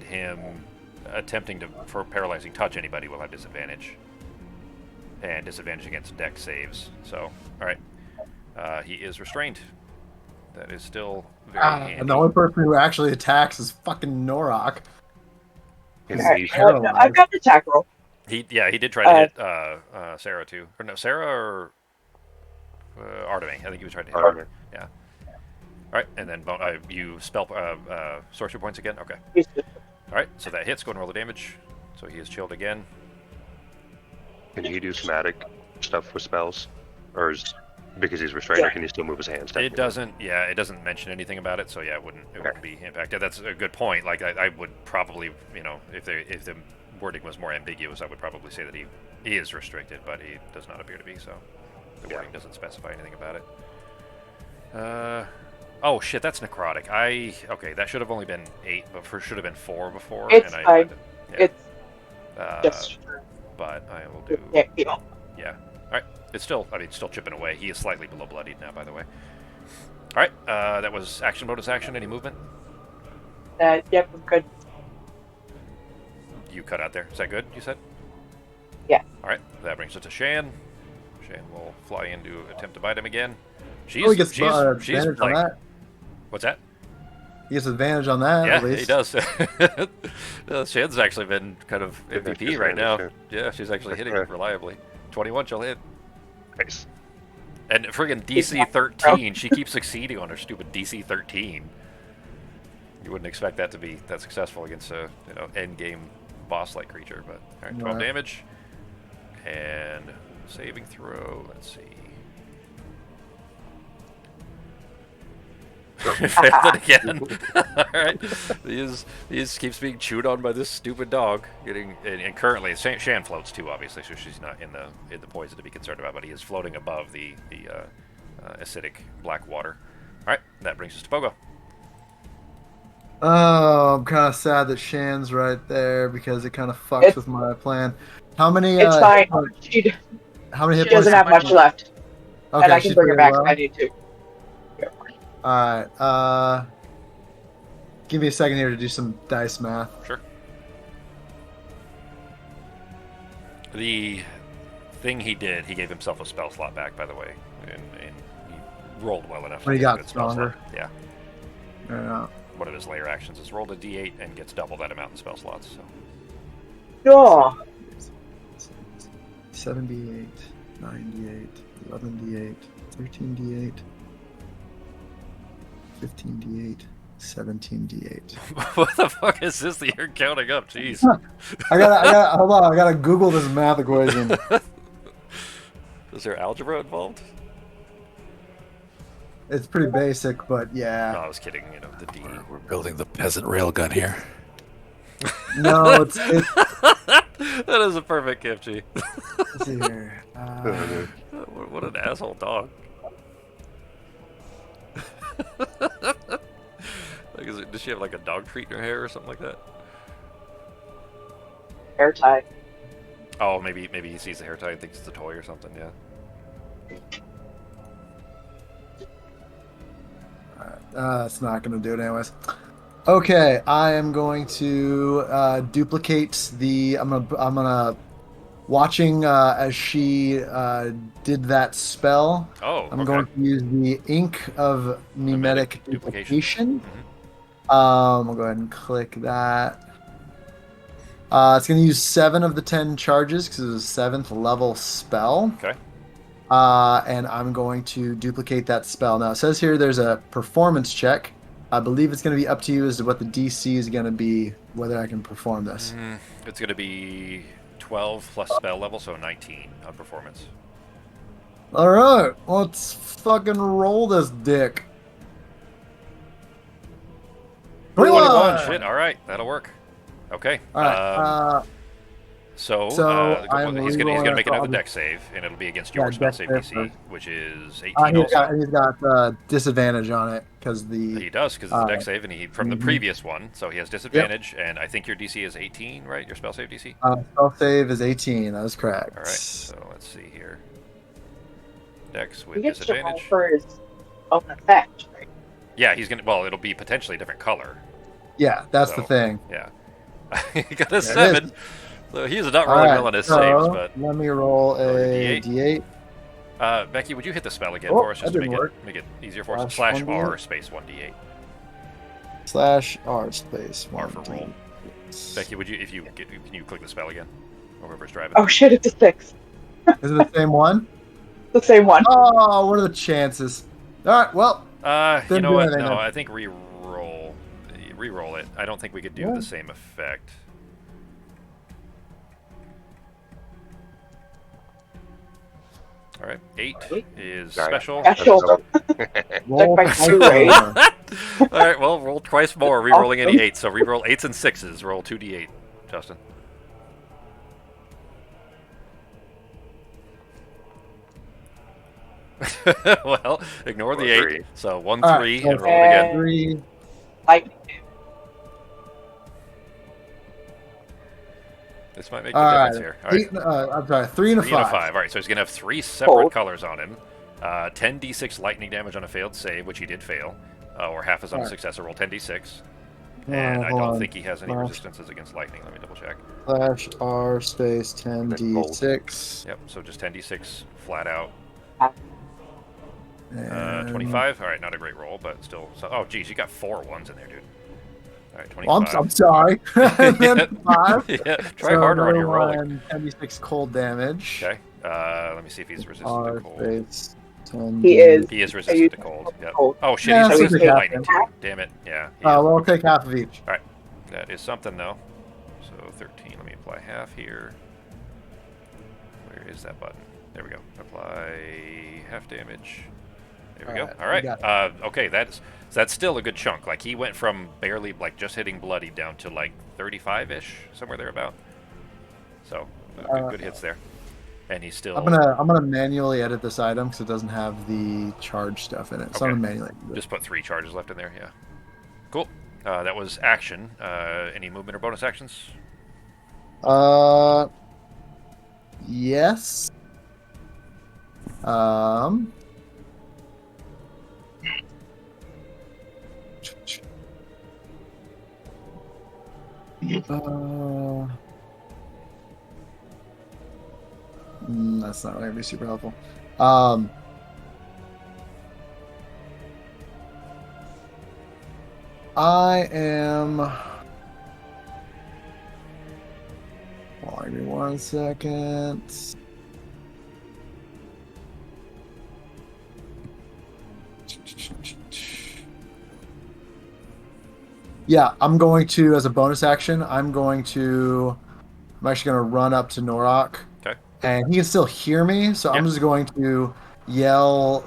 him attempting to for paralyzing touch anybody will have disadvantage. And disadvantage against dex saves. So, alright. He is restrained. That is still very handy. And the only person who actually attacks is fucking Norok. Indeed. no, I've got the attack roll. He did try to hit Sarah too. Or no, Sarah or Artemy. I think he was trying to hit Artemy. her. Yeah. Alright, and then you spell sorcery points again? Okay. Alright, so that hits. Go and roll the damage. So he is chilled again. Can he do somatic stuff with spells? Or is because he's restrained, or can he still move his hands? It doesn't mention anything about it, so yeah, it wouldn't be impacted. That's a good point. Like I would probably, if the wording was more ambiguous, I would probably say that he is restricted, but he does not appear to be, so the wording doesn't specify anything about it. Oh shit, that's necrotic. Okay, that should have only been 8, but should have been 4 before. It's and fine. Yeah. It's just but I will do. Yeah. Alright. It's still chipping away. He is slightly below bloodied now, by the way. Alright, that was action bonus action. Any movement? Yep, I'm good. You cut out there. Is that good, you said? Yeah. Alright, that brings us to Shan. Shan will fly in to attempt to bite him again. She's advantage on that. What's that? He gets advantage on that, Yeah, at least. he does. Shan's actually been kind of MVP right now. Yeah, she's actually hitting reliably. 21 she'll hit. Nice. And friggin' DC 13, she keeps succeeding on her stupid DC 13. You wouldn't expect that to be that successful against a end game boss-like creature, but alright, 12 damage. And saving throw, let's see. Failed it again. Alright. He keeps being chewed on by this stupid dog. And currently Shan floats too, obviously, so she's not in the poison to be concerned about, but he is floating above the acidic black water. Alright, that brings us to Pogo. Oh, I'm kind of sad that Shan's right there because it kind of fucks with my plan. How many? It's fine. How many hit She doesn't points? have much left, Okay, and I can she's bring her pretty back low. if I need to. Alright, give me a second here to do some dice math. Sure. The thing he did, he gave himself a spell slot back, by the way, and he rolled well enough. When he to get a got good spell stronger. slot. Yeah. Yeah. One of his layer actions is rolled a d8 and gets double that amount in spell slots. So. Oh, 7d8, 9d8, 11d8, 13d8, 15d8, 17d8. What the fuck is this that you're counting up? Jeez. Hold on, I gotta Google this math equation. Is there algebra involved? It's pretty basic, but No, yeah. I was kidding. You know, the D. We're building the peasant railgun here. No, it's That is a perfect gift, G. let's see here. What an asshole dog. Like, does she have like a dog treat in her hair or something like that? Hair tie. Oh, maybe he sees the hair tie and thinks it's a toy or something. Yeah. That's not going to do it anyways. Okay, I am going to duplicate the. I'm gonna watching as she did that spell. Oh, I'm okay. going to use the ink of mimetic duplication. Mhm. I'll go ahead and click that. It's going to use 7 of the 10 charges because it's a 7th level spell. Okay. And I'm going to duplicate that spell. Now, it says here there's a performance check. I believe it's going to be up to you as to what the DC is going to be, whether I can perform this. It's going to be 12 plus spell level, so 19 on performance. All right, let's fucking roll this dick. 21. Shit. All right, that'll work. Okay. All right. So I'm he's gonna rerolling make it. another deck save, and it'll be against your Yeah, spell dex save save DC, first. which is 18 he's also. got disadvantage on it because the He does, because it's a deck save, and he from the mhm. previous one, so he has disadvantage, and I think your DC is 18, right? Your spell save DC? spell save is 18. That is correct. All right, so let's see here. Dex He with gets to roll disadvantage. for his own effect, right? Yeah, he's gonna. Well, it'll be potentially a different color. Yeah, that's So, the thing. Yeah. He got a There it 7, so he's not All rolling right, well on his so saves, but. let me roll Roll your a D8. D8. Becky, would you hit the spell again Oh, for us, just that to didn't work. make it easier for us? Slash /R 1d8. space 1d8. /R space R for 1d8. roll. Becky, would you, can you click the spell again? Or whoever's driving. Oh shit, it's a 6. Is it the same one? The same one. Oh, what are the chances? All right, well, You Didn't know do what? anything No, then. I think re-roll it. I don't think we could do Yeah. the same effect. All right, 8 is Sorry. special. Special. roll by twice 2, right? more. All right, well, roll twice more, re-rolling any 8s. So re-roll 8s and 6s. Roll 2d8, Justin. Well, ignore the 8. 3. So 1, All 3, right, and so roll it again. 3. Lightning. This might make the All right, difference here. All right. I'm sorry, 3 and a 3 and a 5. 5. All right, so he's going to have 3 separate Cold. colors on him. 10d6 lightning damage on a failed save, which he did fail, or half his own Alright. success, or roll 10d6. And I hold don't on. think he has any Slash. resistances against lightning. Let me double check. /R space 10d6. Yep, so just 10d6 flat out. And 25. All right, not a great roll, but still. So, oh, geez, you got 4 ones in there, dude. All right, 25. Well, I'm sorry. And then 5. Yeah, try harder on your rolling. 10d6 cold damage. Okay. Let me see if he's resistant R to cold. space 10. He is. He is resistant to cold. Yep. Cold. Oh shit, Yeah, he's so resistant we to take lightning half too. Damn it. Yeah. he is. We'll take half of each. That is something though. So 13. Let me apply half here. Where is that button? There we go. Apply half damage. There we go. Alright, All right. we got Okay, that's still a good chunk. Like he went from barely like just hitting bloody down to like 35-ish, somewhere thereabout. So good hits there. And he's still. I'm gonna manually edit this item because it doesn't have the charge stuff in it. So I'm Okay. gonna manually do it. Just put 3 charges left in there. Yeah. Cool. That was action. Any movement or bonus actions? Yes. That's not going to be super helpful. I am. Hold on, give me 1 second. Yeah, I'm going to, as a bonus action, I'm actually going to run up to Norok. Okay. And he can still hear me, so I'm Yeah. just going to yell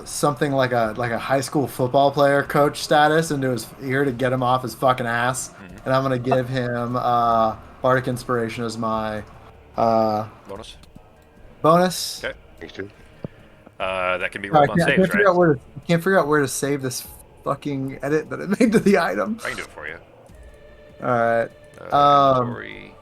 something like a high school football player coach status into his ear to get him off his fucking ass. Mm-hmm. And I'm going to give him Bardic Inspiration as my Bonus. bonus. Okay. Thanks, too. That can be rolled on I saves, can't figure right? out I can't figure out where to save this fucking edit that I made to the item. I can do it for you. All right. Inventory.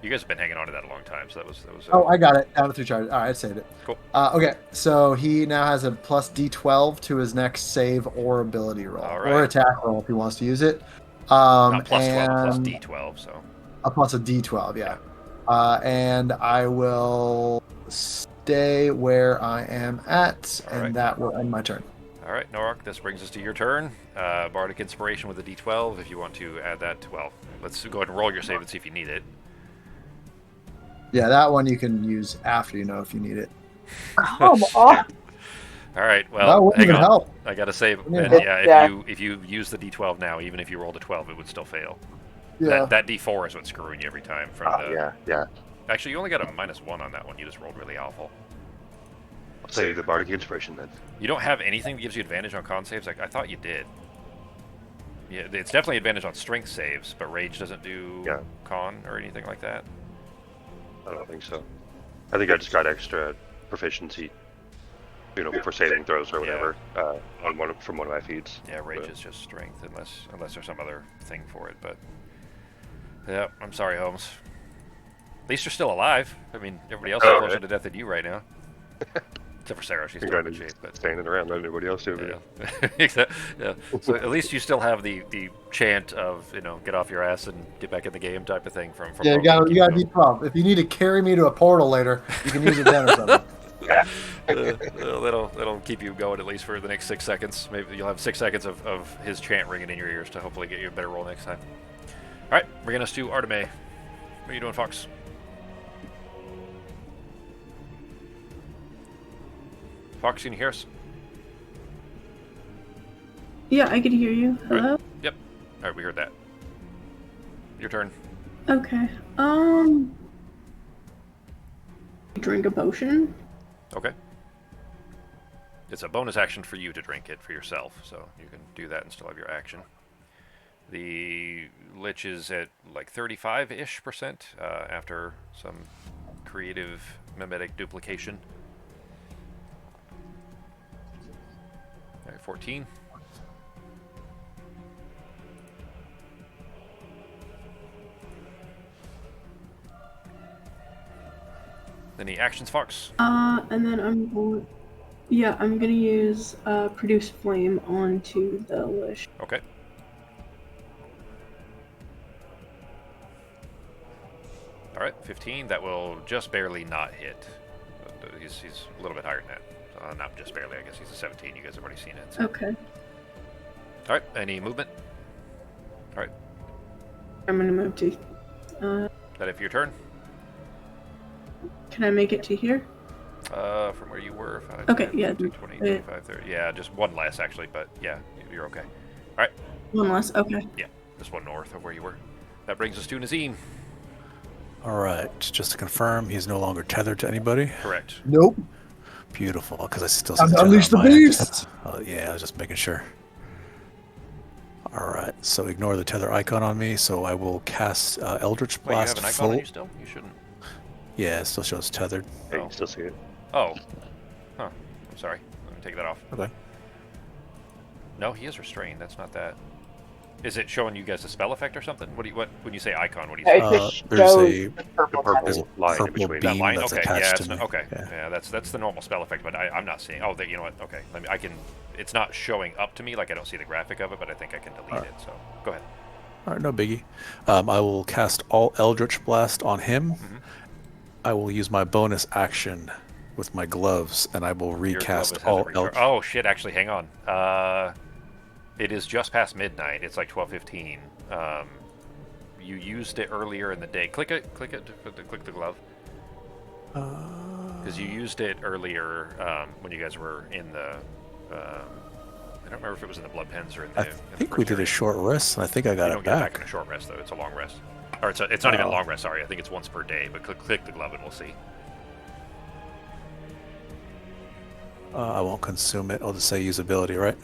You guys have been hanging on to that a long time, so that was. Oh, I got it. Down to 3 charges. All right, I saved it. Cool. Okay, so he now has a plus D12 to his next save or ability roll, All or right. attack roll if he wants to use it. Not plus 12, plus and D12, so. a plus a D12, yeah. And I will stay where I am at, All and right. that will end my turn. All right, Norok, this brings us to your turn. Bardic Inspiration with a D12, if you want to add that to, well, let's go ahead and roll your save and see if you need it. Yeah, that one you can use after you know if you need it. Come on. All right, That well, wouldn't hang even on. help. I got to save. Wouldn't And even yeah, help. if you use the D12 now, even if you rolled a 12, it would still fail. Yeah. That D4 is what's screwing you every time. From the... Yeah. Actually, you only got a -1 on that one. You just rolled really awful. I'll save the Bardic Inspiration then. You don't have anything that gives you advantage on con saves? I thought you did. Yeah, it's definitely advantage on strength saves, but rage doesn't do con or anything like that. I don't think so. I think I just got extra proficiency, for saving throws or whatever, from one of my feats. Yeah, rage is just strength, unless there's some other thing for it. But yeah, I'm sorry, Holmes. At least you're still alive. I mean, everybody else is closer to death than you right now. Except for Sarah, she's still in good shape. But standing around, letting everybody else do it. Yeah. So at least you still have the chant of get off your ass and get back in the game type of thing from Yeah, you got D12. If you need to carry me to a portal later, you can use it then or something. That'll keep you going at least for the next 6 seconds. Maybe you'll have 6 seconds of his chant ringing in your ears to hopefully get you a better roll next time. All right, bringing us to Arteme. What are you doing, Fox? Fox, can you hear us? Yeah, I can hear you. Hello? Right. Yep. All right, we heard that. Your turn. Okay. Drink a potion. Okay. It's a bonus action for you to drink it for yourself, so you can do that and still have your action. The Lich is at like 35-ish% after some creative mimetic duplication. All right, 14. Any actions, Fox? And then I'm gonna use produce flame onto the Lich. Okay. All right, 15. That will just barely not hit. He's a little bit higher than that. Not just barely. I guess he's a 17. You guys have already seen it. So. Okay. All right. Any movement? All right. I'm gonna move to. That it for your turn? Can I make it to here? From where you were. 5, Okay. 10, Yeah. 15, 20, 25, 30. Yeah, just one less actually, but yeah, you're okay. All right. One less. Okay. Yeah, just one north of where you were. That brings us to Nazim. All right, just to confirm, he's no longer tethered to anybody. Correct. Nope. Beautiful, because I still Time see to unleash the beast. Yeah, I was just making sure. All right, so ignore the tether icon on me. So I will cast Eldritch Wait, you Blast have an icon full. on you still? You shouldn't. Yeah, it still shows tethered. Hey, you still see it? Oh. Huh. I'm sorry. Let me take that off. Okay. No, he is restrained. That's not that. Is it showing you guys a spell effect or something? What when you say icon? What do you say? It just There's shows a- the purple the purple There's a text. line in purple between. That beam line? that's Okay, attached yeah, to me. okay. Yeah. Yeah, that's the normal spell effect, but I'm not seeing. Oh, you know what? Okay, I can. It's not showing up to me, like I don't see the graphic of it, but I think I can delete it. So go ahead. All right, no biggie. I will cast all Eldritch Blast on him. Mm-hmm. I will use my bonus action with my gloves, and I will Your recast glove all hasn't recharged. Eldritch. Oh shit! Actually, hang on. It is just past midnight. It's like 12:15. You used it earlier in the day. Click it. Click the glove. Because you used it earlier when you guys were in the I don't remember if it was in the blood pens or in I the. In the think first we did area. a short rest, and I think I got You it don't get it back back. in a short rest though. It's a long rest. Or it's not even a Oh. long rest. Sorry, I think it's once per day. But click the glove and we'll see. I won't consume it. I'll just say usability, right?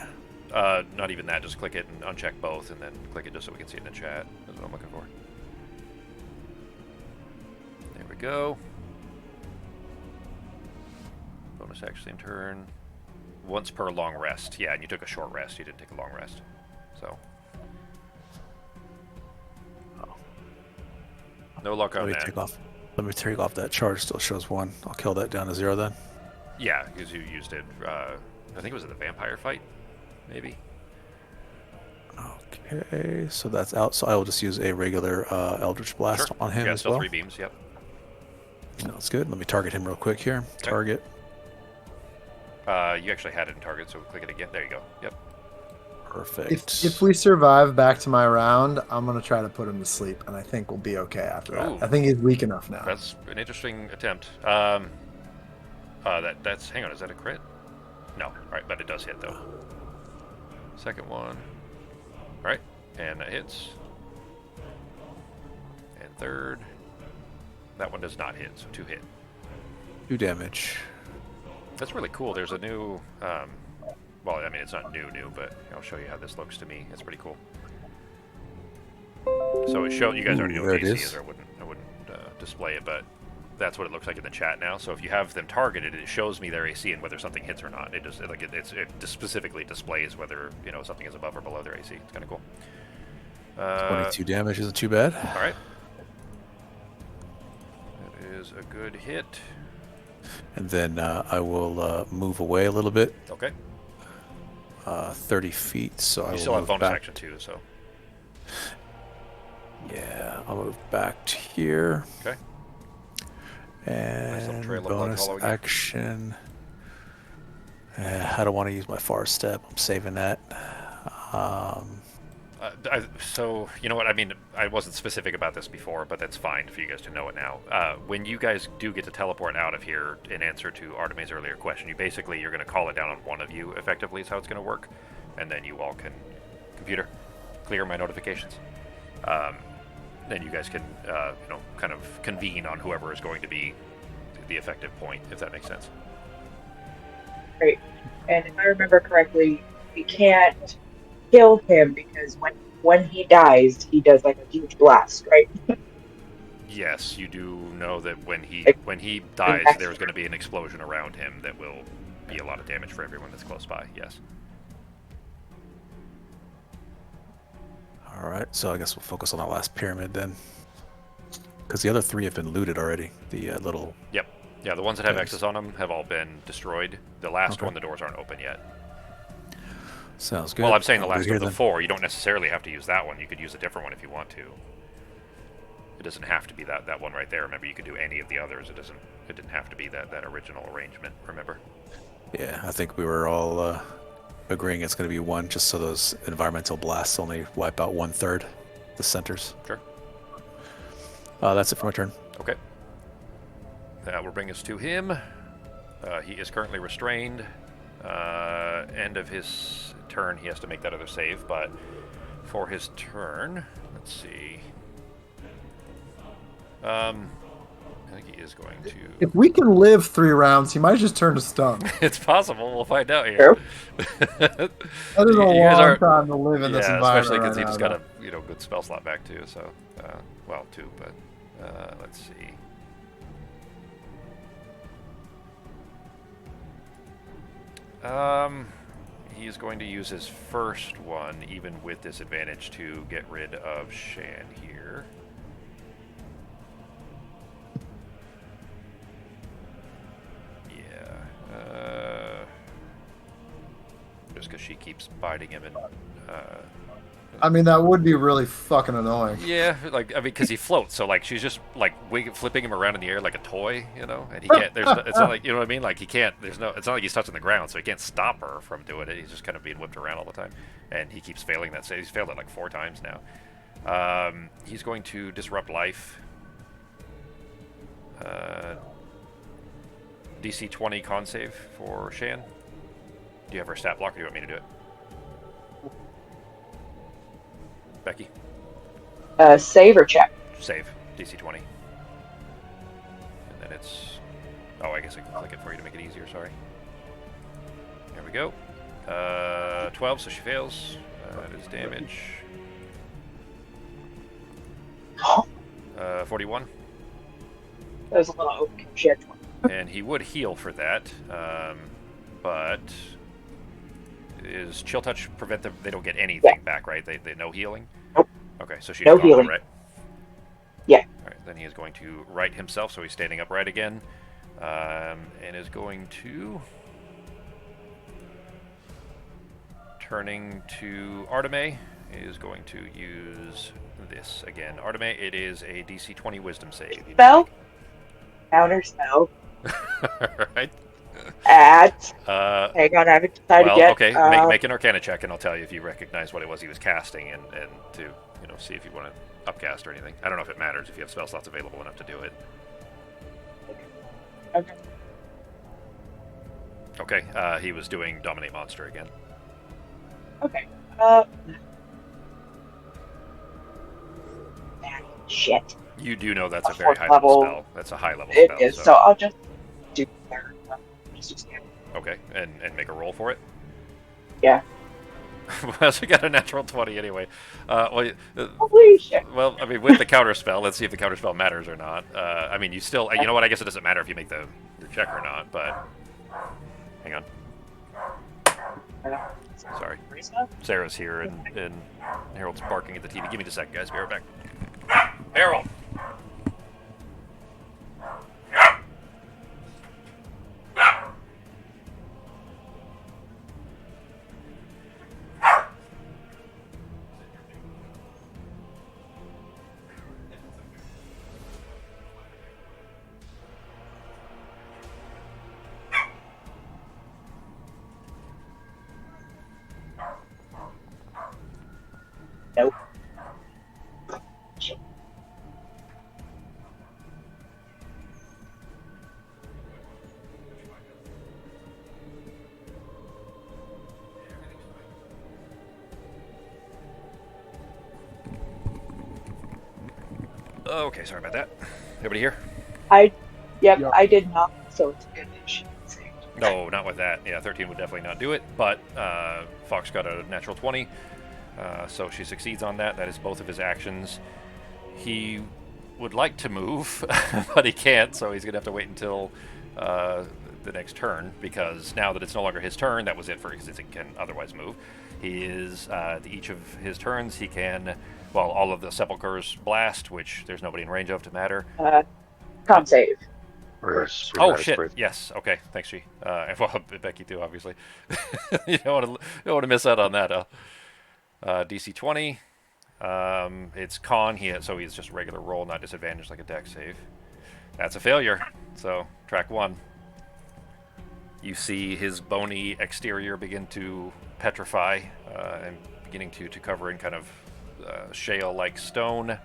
Not even that. Just click it and uncheck both, and then click it just so we can see it in the chat. That's what I'm looking for. There we go. Bonus action turn. Once per long rest. Yeah, and you took a short rest. You didn't take a long rest. So. No luck on that. Let me take off that charge. Still shows 1. I'll kill that down to 0 then. Yeah, because you used it. I think it was in the vampire fight, maybe. Okay, so that's out. So I will just use a regular Eldritch Blast on him as still well. 3 beams. Yep. That's good. Let me target him real quick here. Okay. Target. You actually had it in target, so click it again. There you go. Yep. Perfect. If we survive back to my round, I'm gonna try to put him to sleep, and I think we'll be okay after that. Ooh. I think he's weak enough now. That's an interesting attempt. That's. Hang on, is that a crit? No. All right, but it does hit though. Second one. All right, and that hits. And third. That one does not hit, so 2 hit. 2 damage. That's really cool. There's a new. Well, I mean, it's not new, but I'll show you how this looks to me. It's pretty cool. So it showed. You guys already know what there it AC is. is, or I wouldn't display it, but that's what it looks like in the chat now. So if you have them targeted, it shows me their AC and whether something hits or not. It just it specifically displays whether something is above or below their AC. It's kind of cool. 22 damage isn't too bad. All right. That is a good hit. And then I will move away a little bit. Okay. 30 feet, so I You will still have move bonus back. action too, so. Yeah, I'll move back to here. Okay. Nice little And trail of blood bonus following you. action. I don't want to use my far step. I'm saving that. So, you know what, I mean, I wasn't specific about this before, but that's fine for you guys to know it now. When you guys do get to teleport out of here in answer to Artemis' earlier question, you're going to call it down on one of you, effectively, is how it's going to work. And then you all can, computer, clear my notifications. Then you guys can, kind of convene on whoever is going to be the effective point, if that makes sense. Right. And if I remember correctly, we can't kill him because when he dies, he does like a huge blast, right? Yes, you do know that when he Like, dies, there's going to be an explosion around him that will be a lot of damage for everyone that's close by. Yes. All right, so I guess we'll focus on that last pyramid then. Because the other 3 have been looted already. The little... Yep. Yeah, the ones that have Thanks. X's on them have all been destroyed. The last Okay. one, the doors aren't open yet. Sounds good. Well, I'm saying the I'll do last here of the then. 4. You don't necessarily have to use that one. You could use a different one if you want to. It doesn't have to be that one right there. Remember, you could do any of the others. It didn't have to be that original arrangement. Remember? Yeah, I think we were all agreeing it's going to be 1, just so those environmental blasts only wipe out 1/3 the centers. Sure. That's it for my turn. Okay. That will bring us to him. He is currently restrained. End of his turn, he has to make that other save, but for his turn, let's see. I think he is going to... If we can live 3 rounds, he might just turn to stun. It's possible. We'll find out here. That is a You guys long are- time to live in this Yeah, environment. especially because right he just now, got a good spell slot back too. So, well, 2, but let's see. He is going to use his first one, even with disadvantage, to get rid of Shan here. Yeah. Just because she keeps biting him and. I mean, that would be really fucking annoying. Yeah, because he floats, so she's just flipping him around in the air like a toy, and he can't. It's not like, you know what I mean. Like he can't. It's not like he's touching the ground, so he can't stop her from doing it. He's just kind of being whipped around all the time, and he keeps failing that. He's failed it 4 times now. He's going to disrupt life. DC 20 con save for Shan. Do you have her stat block, or do you want me to do it? Becky? Save or check? Save. DC 20. And then it's... Oh, I guess I can click it for you to make it easier, sorry. There we go. 12, so she fails. That is damage. 41. That was a little overkill. She had 20. And he would heal for that, but is Chill Touch prevent them? They don't get anything back, right? They no healing? Nope. Okay, so she's No gone, healing. right? Yeah. All right, then he is going to right himself, so he's standing upright again, and is going to... Turning to Arteme, is going to use this again. Arteme, it is a DC 20 Wisdom save. Spell? Counter spell. Right. Hang on, I haven't decided Well, yet. okay, make an Arcana check, and I'll tell you if you recognize what it was he was casting, and to see if you want to upcast or anything. I don't know if it matters if you have spell slots available enough to do it. Okay. Okay, he was doing Dominate Monster again. Okay. Shit. You do know that's a A very fourth high level level. spell. That's a high level It spell. is, so I'll just do third. Okay, and make a roll for it? Yeah. Well, so we got a natural 20 anyway. Holy shit. Well, I mean, with the counter spell, let's see if the counter spell matters or not. I mean, you still, you know what? I guess it doesn't matter if you make your check or not. But hang on. Sorry, Sarah's here and Harold's barking at the TV. Give me a second, guys. Be right back. Harold. Nope. Okay, sorry about that. Everybody here? Yep, I did not, so it's good that she saved. No, not with that. Yeah, 13 would definitely not do it, but Fox got a natural 20, so she succeeds on that. That is both of his actions. He would like to move, but he can't, so he's going to have to wait until the next turn, because now that it's no longer his turn, that was it for because he can otherwise move. He is, each of his turns, he can, well, all of the Sepulchre's blast, which there's nobody in range of to matter. Con save. Oh shit! Yes. Okay. Thanks, G. And well, Becky too, obviously. You don't want to miss out on that. DC 20. It's con. So he's just a regular roll, not disadvantaged like a dex save. That's a failure. So track 1. You see his bony exterior begin to petrify and beginning to cover in kind of shale-like stone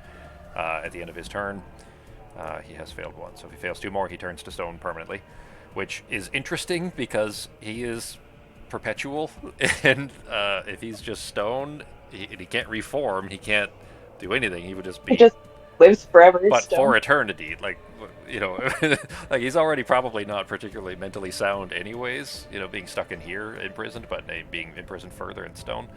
at the end of his turn. He has failed 1, so if he fails 2 more, he turns to stone permanently, which is interesting because he is perpetual, and if he's just stone, he can't reform, he can't do anything, he would just be... He just lives forever as But stone. for eternity, like, like he's already probably not particularly mentally sound anyways, being stuck in here, imprisoned, but being imprisoned further in stone.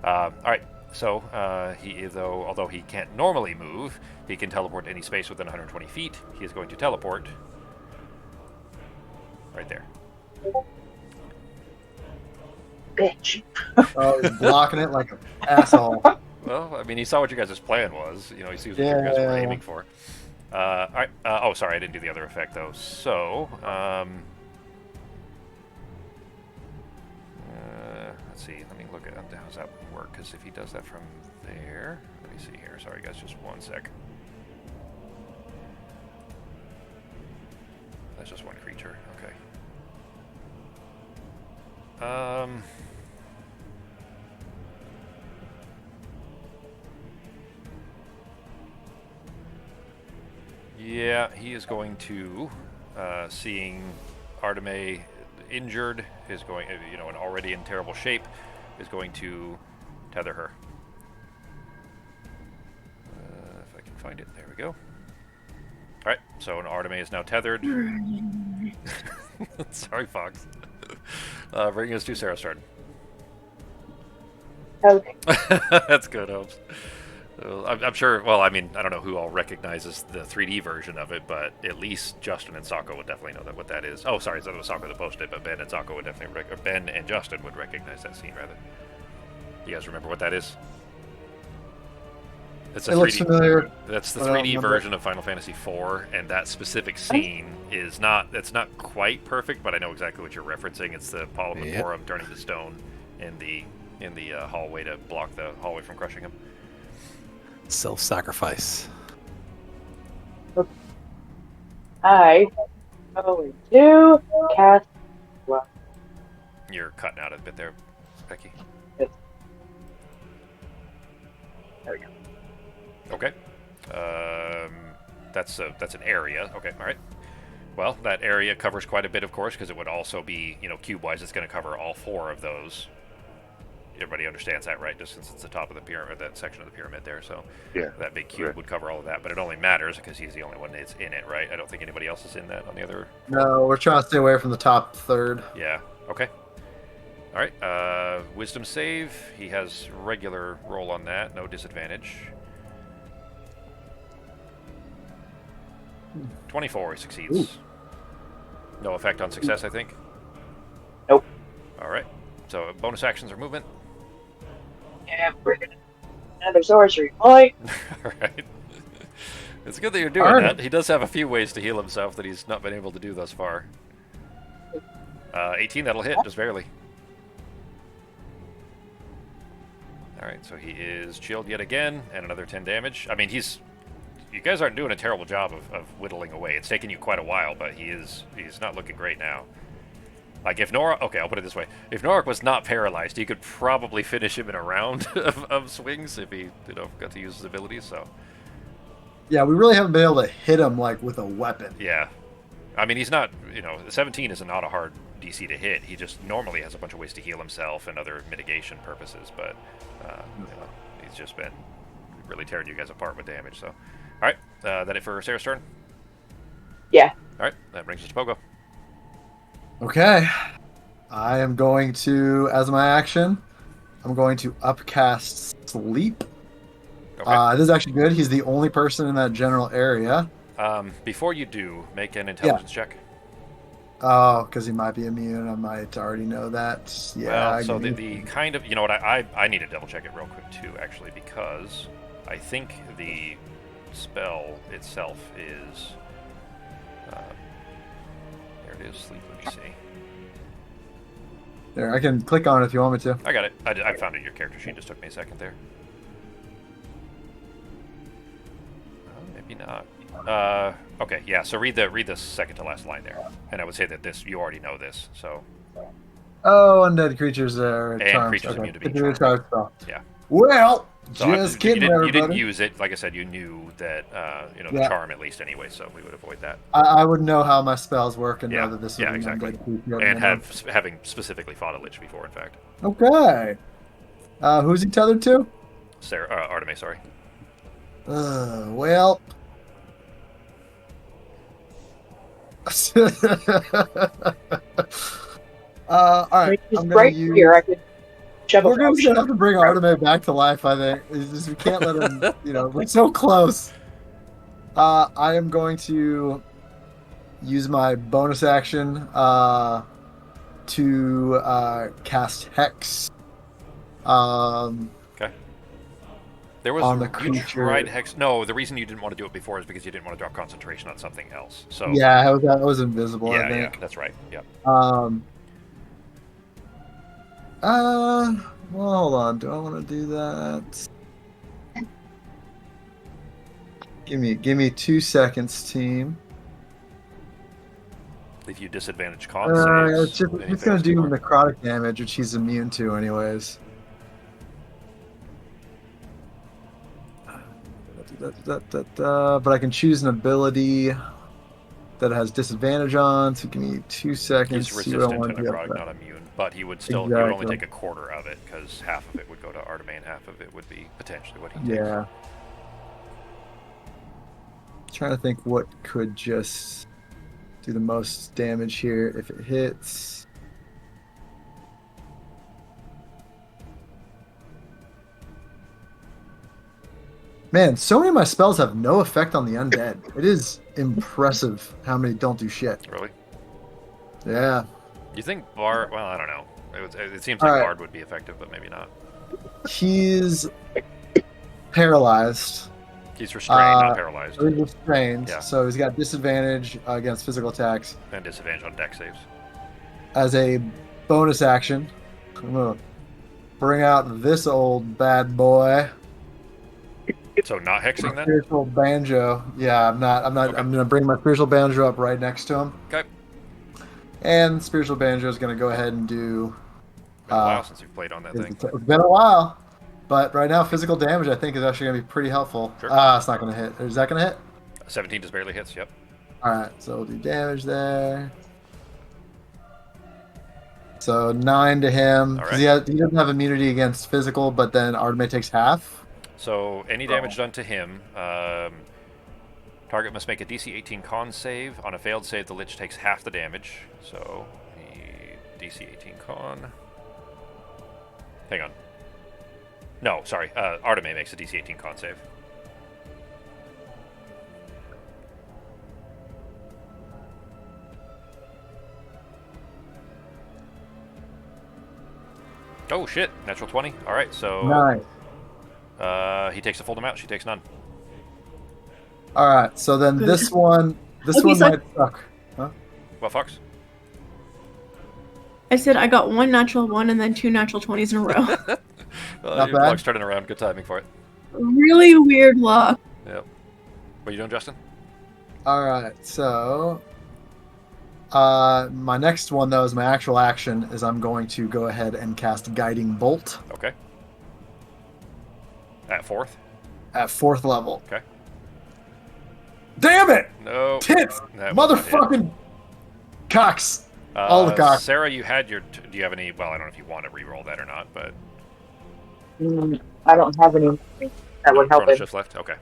Alright. So, although he can't normally move, he can teleport to any space within 120 feet. He is going to teleport right there. Bitch. Oh, he's blocking it like an asshole. Well, I mean, he saw what you guys' plan was. He sees what you guys were aiming for. Alright. Oh, sorry, I didn't do the other effect, though. So, let's see. Let me look at how's that work, because if he does that from there... Let me see here. Sorry, guys, just one sec. That's just one creature. Okay. Yeah, he is going to, seeing Arteme injured, is going, and already in terrible shape, is going to tether her. find it. There we go. Alright, so Arteme is now tethered. Sorry, Fox. Bringing us to Sarah's turn. Okay. That's good, Holmes. I'm sure, well, I mean, I don't know who all recognizes the 3D version of it, but at least Justin and Sako would definitely know what that is. Oh, sorry, it was Sako that posted it, but Ben and Sako would definitely, or Ben and Justin would recognize that scene, rather. You guys remember what that is? It's a It looks familiar. That's the I don't 3D remember. version of Final Fantasy IV, and that specific scene is it's not quite perfect, but I know exactly what you're referencing. It's the Polymorum turning to stone in the hallway to block the hallway from crushing him. Self-sacrifice. I going to cast. Well, You're cutting out a bit there, Becky. there we go. Okay. That's an area. Okay, all right. Well, that area covers quite a bit, of course, because it would also be, cube-wise, it's going to cover all 4 of those. Everybody understands that, right? Just since it's the top of the pyramid, that section of the pyramid there. So Yeah. that big cube would cover all of that, but it only matters because he's the only one that's in it, right? I don't think anybody else is in that on the other. No, we're trying to stay away from the top third. Yeah. Okay. All right. Wisdom save. He has regular roll on that. No disadvantage. 24 succeeds. Ooh. No effect on success, I think. Nope. All right. So bonus actions are movement. Yeah, we're gonna another sorcery point. All right. It's good that you're doing Alright. that. He does have a few ways to heal himself that he's not been able to do thus far. 18, that'll hit, just barely. Alright, so he is chilled yet again, and another 10 damage. I mean, you guys aren't doing a terrible job of whittling away. It's taken you quite a while, but he's not looking great now. Like, if Nora... Okay, I'll put it this way. If Norik was not paralyzed, he could probably finish him in a round of swings if he, got to use his abilities, so... Yeah, we really haven't been able to hit him, like, with a weapon. Yeah. I mean, he's not... 17 is not a hard DC to hit. He just normally has a bunch of ways to heal himself and other mitigation purposes, but, he's just been really tearing you guys apart with damage, so... Alright, that it for Sarah's turn? Yeah. Alright, that brings us to Pogo. Okay. I am going to, as my action, I'm going to upcast Sleep. Okay. This is actually good. He's the only person in that general area. Before you do, make an intelligence check. Oh, because he might be immune. I might already know that. Yeah. Well, so the kind of... You know what, I need to double check it real quick, too, actually, because I think the spell itself is... there it is, Sleep, let me see. There, I can click on it if you want me to. I got it. I found it in your character sheet. Just took me a second there. Maybe not. Okay, yeah. So read the second to last line there, and I would say that you already know this. So. Oh, undead creatures there. And charms. creatures Okay. immune to being It's a charmed. charge spell. Yeah. Well, So just kidding, you everybody. didn't use it. Like I said, you knew that the Yeah. charm at least anyway, so we would avoid that. I would know how my spells work and Yeah, know that this yeah, would be an exactly. undead creature. And having specifically fought a lich before, in fact. Okay. Who's he tethered to? Arteme, sorry. Well. All right. Just I'm gonna right use. here, I could shove We're a gonna potion. have to bring Arteme back to life. I think it's just, we can't let him. We're so close. I am going to use my bonus action to cast Hex. Okay. There was On the you creature. tried hex. No, the reason you didn't want to do it before is because you didn't want to drop concentration on something else. So Yeah, that was invisible. yeah, I think. yeah, that's right. Yeah. Well, hold on. Do I want to do that? Give me 2 seconds, team. If you disadvantage con saves, It's just then it's gonna fails do more. necrotic damage, which he's immune to, anyways. But I can choose an ability that has disadvantage on. So give me 2 seconds. He's see what I resistant want to to do. necrotic, not immune, but he would still he would only Exactly. take a quarter of it because half of it would go to Arteme and half of it would be potentially what he takes. Yeah. Trying to think what could just do the most damage here if it hits. Man, so many of my spells have no effect on the undead. It is impressive how many don't do shit. Really? Yeah. You think Bard? Well, I don't know. It seems All like right. Bard would be effective, but maybe not. He's paralyzed. He's restrained, not paralyzed. He's restrained, Yeah. so he's got disadvantage against physical attacks. And disadvantage on deck saves. As a bonus action, I'm gonna bring out this old bad boy. So not hexing then? Spiritual banjo. Yeah, I'm not. Okay. I'm gonna bring my spiritual banjo up right next to him, Okay. and spiritual banjo is gonna go ahead and do. Been a while since you've played on that thing. It's been a while, but right now physical damage I think is actually gonna be pretty helpful. Sure. It's not gonna hit. Is that gonna hit? 17 just barely hits. Yep. All right, so we'll do damage there. So 9 to him All because right. he doesn't have immunity against physical, but then Artemis takes half. So any damage done to him, target must make a DC 18 con save. On a failed save, the Lich takes half the damage. So DC 18 con. Hang on. No, sorry. Artemis makes a DC 18 con save. Oh shit! Natural 20. All right, so Nice. he takes a full amount. She takes none. All right, so then this one Okay, so- might suck. Huh? What Fox? I said I got 1 natural 1 and then 2 natural 20s in a row. Not Your bad. clock's turning around. Good timing for it. Really weird luck. Yep. What are you doing, Justin? All right, so my next one though is my actual action is I'm going to go ahead and cast Guiding Bolt Okay. At 4th? at 4th level. Okay. Damn it! No. Tits! That was not it. Motherfucking cocks! All the cocks. Sarah, you had your... Do you have any... Well, I don't know if you want to re-roll that or not, but... I don't have any that would help Chrono it. Shift left? Okay.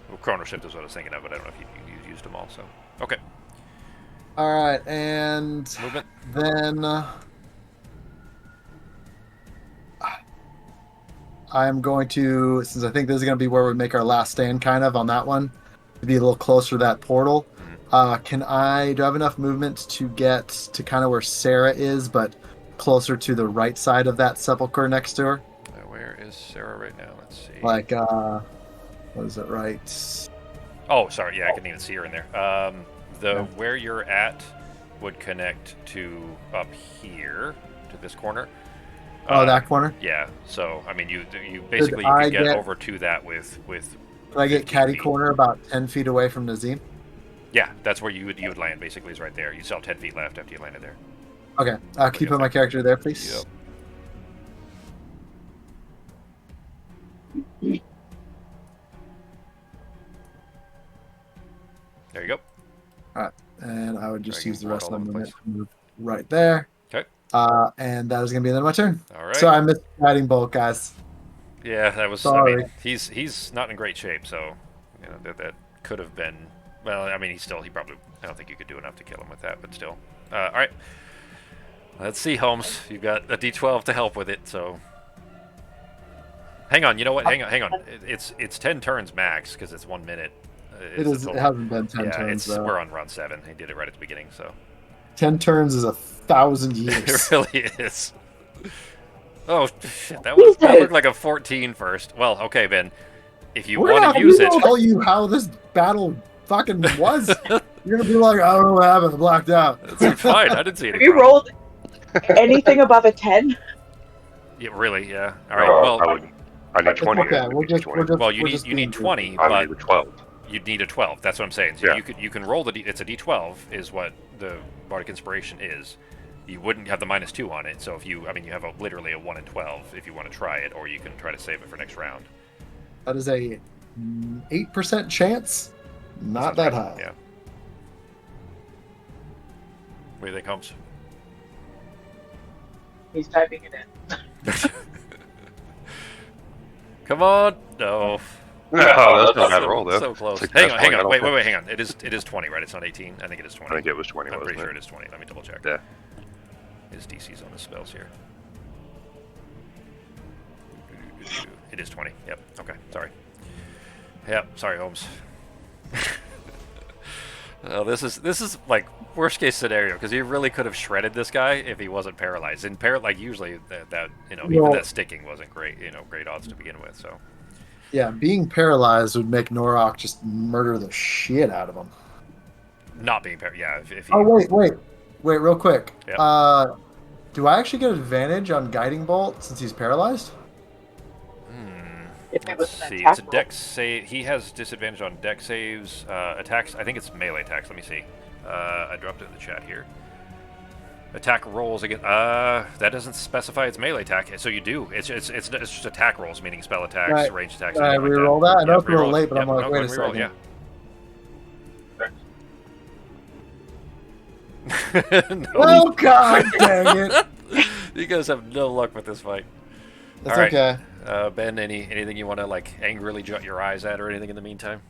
Well, Chrono Shift is what I was thinking of, but I don't know if you used them all, so... Okay. All right, and Movement. then I'm going to, since I think this is going to be where we make our last stand kind of on that one, to be a little closer to that portal. Do I have enough movement to get to kind of where Sarah is, but closer to the right side of that sepulcher next to her? Where is Sarah right now? Let's see. Like, what is it, right? Oh, sorry. Yeah, I couldn't even see her in there. Where you're at would connect to up here, to this corner. Oh, that corner? Yeah. So, I mean, you basically I could get get- over to that with Did I get 15 catty feet. corner about 10 feet away from Nazim? Yeah, that's where you would land. Basically, is right there. You still have 10 feet left after you landed there. Okay, can you put my character there, please? Yep. There you go. And I would just Dragging use the rest of board my all over the movement to move right there. Okay. And that is going to be the end of my turn. All right. So I missed Guiding Bolt, guys. Yeah, that was. Sorry. I mean, he's not in great shape, so you know that could have been. Well, I mean, he probably. I don't think you could do enough to kill him with that, but still. All right. Let's see, Holmes. You've got a D12 to help with it, so. Hang on. You know what? Hang on. It's 10 turns max because it's 1 minute. It hasn't been 10 yeah, turns, though. we're on run 7. He did it right at the beginning, so. 10 turns is 1,000 years. It really is. Oh shit! That looked like a 14 first. Well, okay, Ben. If you want to use it, I'll tell you how this battle fucking was. You're gonna be like, I don't know what happened. I blacked out. it's fine. I didn't see any. Have you problem. rolled anything above a 10? Yeah, really? Yeah. All right. I need 20. Okay, we'll just, Well, you we'll need just you need do- 20, I but need a 12. you'd need a 12. That's what I'm saying. So Yeah. you can roll it's a D12 is what the Bardic Inspiration is. You wouldn't have the -2 on it. So if you have literally a 1 in 12 if you want to try it, or you can try to save it for next round. That is a 8% chance. Not that high. Yeah. What do you think, Holmes? He's typing it in. Come on! No. No, that's not a bad roll, though. So close. It's like Hang on. falling Wait, out. hang on. It is 20, right? It's not 18. I think it is 20. I think it was 20, I'm wasn't pretty sure it? it is 20. Let me double check. Yeah. His DC's on the spells here. It is 20. Yep. Okay. Sorry. Yep. Sorry, Holmes. This is like worst case scenario because he really could have shredded this guy if he wasn't paralyzed. And like usually that even that sticking wasn't great. Great odds to begin with. So. Yeah, being paralyzed would make Norok just murder the shit out of him. Not being paralyzed. Yeah. If he, Oh wait, real quick. Yep. Do I actually get advantage on guiding bolt since he's paralyzed? If it was Let's an see. attack It's a dex save. He has disadvantage on dex saves, attacks. I think it's melee attacks. Let me see. I dropped it in the chat here. Attack rolls again. That doesn't specify it's melee attack. So you do. It's just attack rolls, meaning spell attacks, Right. range attacks. Can I anything like reroll that? I know it's a little reroll it. late, but I'm like, no, wait a go ahead and second. reroll, Oh god dang it! You guys have no luck with this fight. That's All right. okay. Ben, anything you want to like angrily jut your eyes at or anything in the meantime?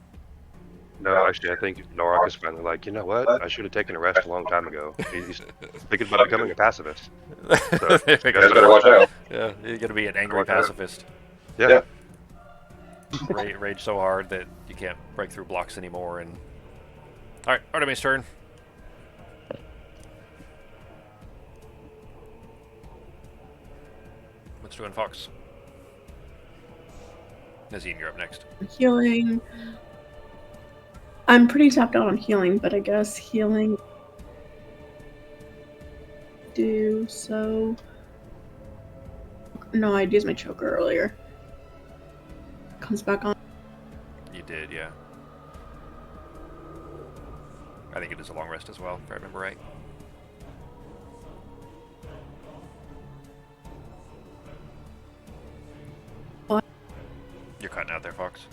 No, actually, I think Norok is finally like, you know what? I should have taken a rest a long time ago. He's thinking about becoming a pacifist. So, you guys better watch out. Yeah, you're gonna be an angry Watch out. pacifist. Yeah. Rage so hard that you can't break through blocks anymore. And all right, Artemis' turn. What's doing, Fox? Nazim, you're up next. Healing. I'm pretty tapped out on healing, but I guess healing. Do so. No, I'd used my choker earlier. Comes back on. You did, yeah. I think it is a long rest as well, if I remember right. What? You're cutting out there, Fox.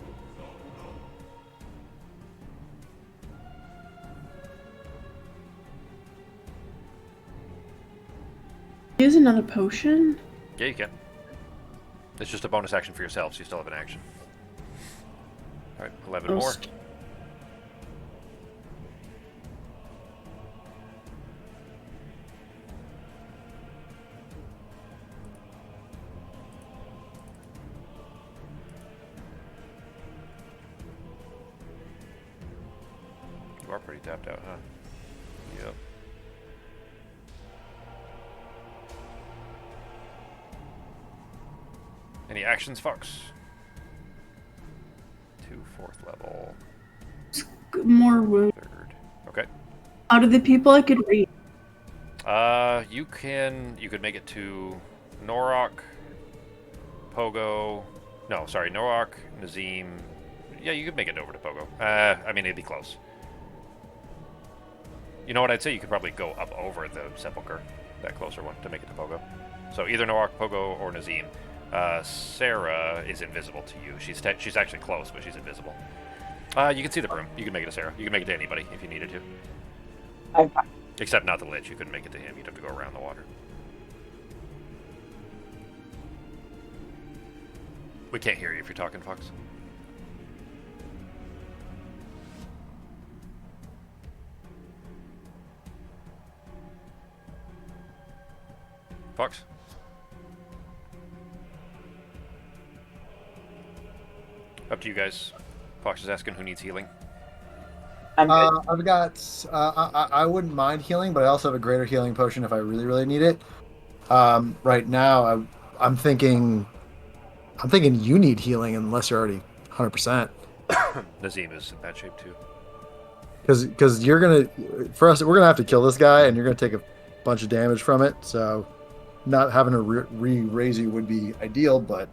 Use another potion. Yeah, you can. It's just a bonus action for yourself, so you still have an action. Alright, 11 more. You are pretty tapped out, huh? Yep. Any actions, Fox? 2 4th level. More wound. 3rd. Okay. Out of the people I could read. You could make it to Norok, Pogo. No, sorry, Norok, Nazim. Yeah, you could make it over to Pogo. I mean, it'd be close. You know what I'd say? You could probably go up over the Sepulchre, that closer one, to make it to Pogo. So either Norok, Pogo, or Nazim. Sarah is invisible to you. She's actually close, but she's invisible. You can see the broom. You can make it to Sarah. You can make it to anybody if you needed to. I'm fine. Except not the Lich. You couldn't make it to him. You'd have to go around the water. We can't hear you if you're talking, Fox. Fox? Up to you guys. Fox is asking who needs healing. I'm good. I've got. I wouldn't mind healing, but I also have a greater healing potion if I really need it. Right now, I'm thinking you need healing unless you're already 100%. Nazim is in bad shape too. Because we're gonna have to kill this guy, and you're gonna take a bunch of damage from it. So, not having to raise you would be ideal, but.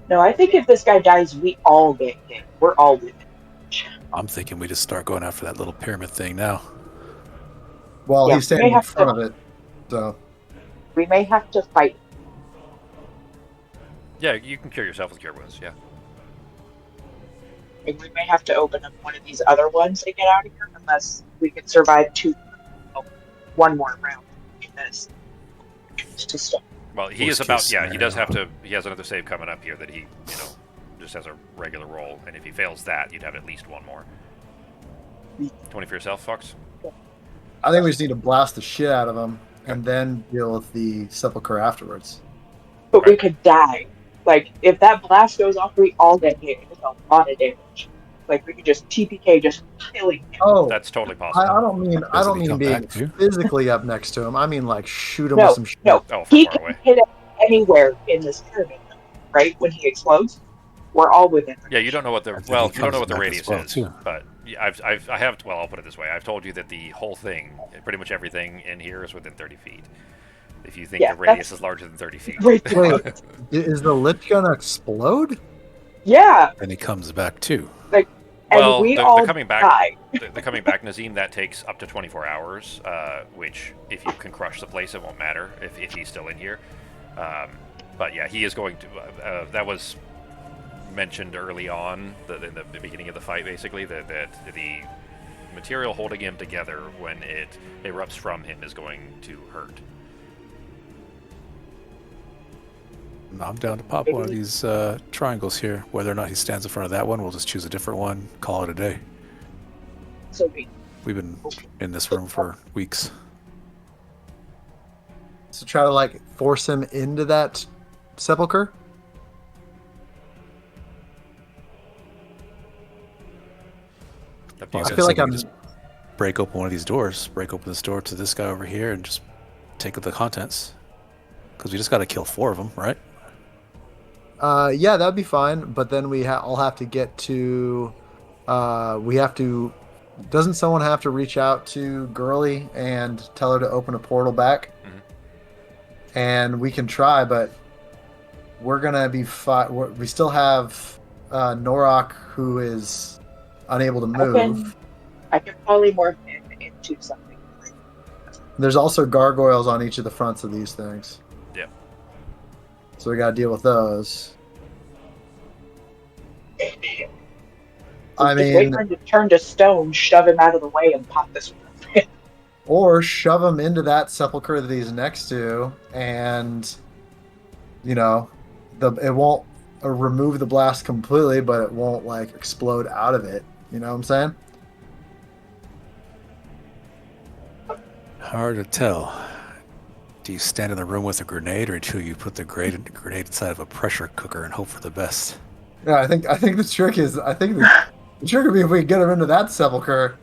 No, I think if this guy dies, we all get hit. We're all with it. I'm thinking we just start going after that little pyramid thing now. Well, Yeah, he's standing we in have front to- of it, so. We may have to fight. Yeah, you can cure yourself with cure wounds. Yeah. And we may have to open up one of these other ones to get out of here, unless we can survive one more round in this. To stop. Well, he is Worst about. case Yeah, he does scenario. have to. He has another save coming up here that he, just as a regular roll, and if he fails that, you'd have at least one more. 20 for yourself, Fox? I think we just need to blast the shit out of him and then deal with the sepulcher afterwards. But we could die. Like, if that blast goes off, we all get hit. It's a lot of damage. Like, we could just TPK just killing him. Oh, That's totally possible. I don't mean Doesn't he come being back too? physically up next to him. I mean like shoot him with some shit. No, Oh, from he far can away. hit it anywhere in this pyramid, right? When he explodes, we're all within. Yeah, you don't know what the I think well, he you don't know comes what the back as radius well, is, too. but I have well, I'll put it this way: I've told you that the whole thing, pretty much everything in here, is within 30 feet. If you think Yeah, the radius that's is larger than 30 feet, Right. Wait, is the lich gonna explode? Yeah, And he comes back too. and well, we the all coming back, die. the coming back, Nazim, that takes up to 24 hours. Which, if you can crush the place, it won't matter if he's still in here. But yeah, he is going to. That was mentioned early on, in the beginning of the fight, basically, that the material holding him together when it erupts from him is going to hurt. I'm down to pop one of these triangles here. Whether or not he stands in front of that one, we'll just choose a different one, call it a day. So we We've been in this room for weeks. So try to like force him into that sepulcher? Up to you Well, guys. feel like we I'm- just break open one of these doors. Break open this door to this guy over here and just take the contents. Because we just got to kill 4 of them, right? Yeah, that'd be fine. But then I'll have to get to. We have to. Doesn't someone have to reach out to Girly and tell her to open a portal back? Mhm. And we can try, but we're gonna be we still have Norok, who is unable to move. I can polymorph him into something. There's also gargoyles on each of the fronts of these things. Yep. So we got to deal with those. I Just wait mean, for him to turn to stone, shove him out of the way, and pop this one. or shove him into that sepulcher that he's next to, and it won't remove the blast completely, but it won't like explode out of it. You know what I'm saying? Hard to tell. Do you stand in the room with a grenade, or do you put the grenade inside of a pressure cooker and hope for the best? Yeah, I think the trick is the trick would be if we get him into that sepulcher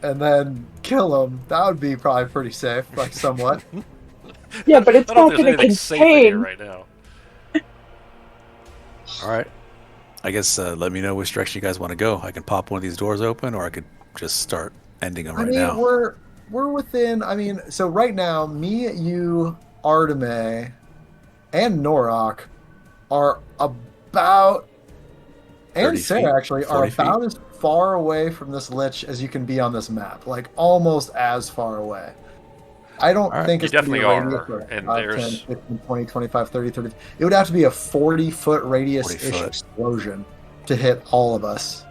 and then kill him. That would be probably pretty safe, like somewhat. Yeah, but it's I don't not think going there's to anything safe in here contain. right now. All right. I guess let me know which direction you guys want to go. I can pop one of these doors open, or I could just start ending them right now. We're within. I mean, so right now, me, you, Arteme, and Norok are about, and 30 Sarah feet? actually are 40 feet? about as far away from this lich as you can be on this map. Like almost as far away. I don't All right. think You it's gonna be a definitely radius are, of and 5, there's- 10, 15, 20, 25, 30, 30. It would have to be a 40-foot radius-ish 40 foot. explosion to hit all of us.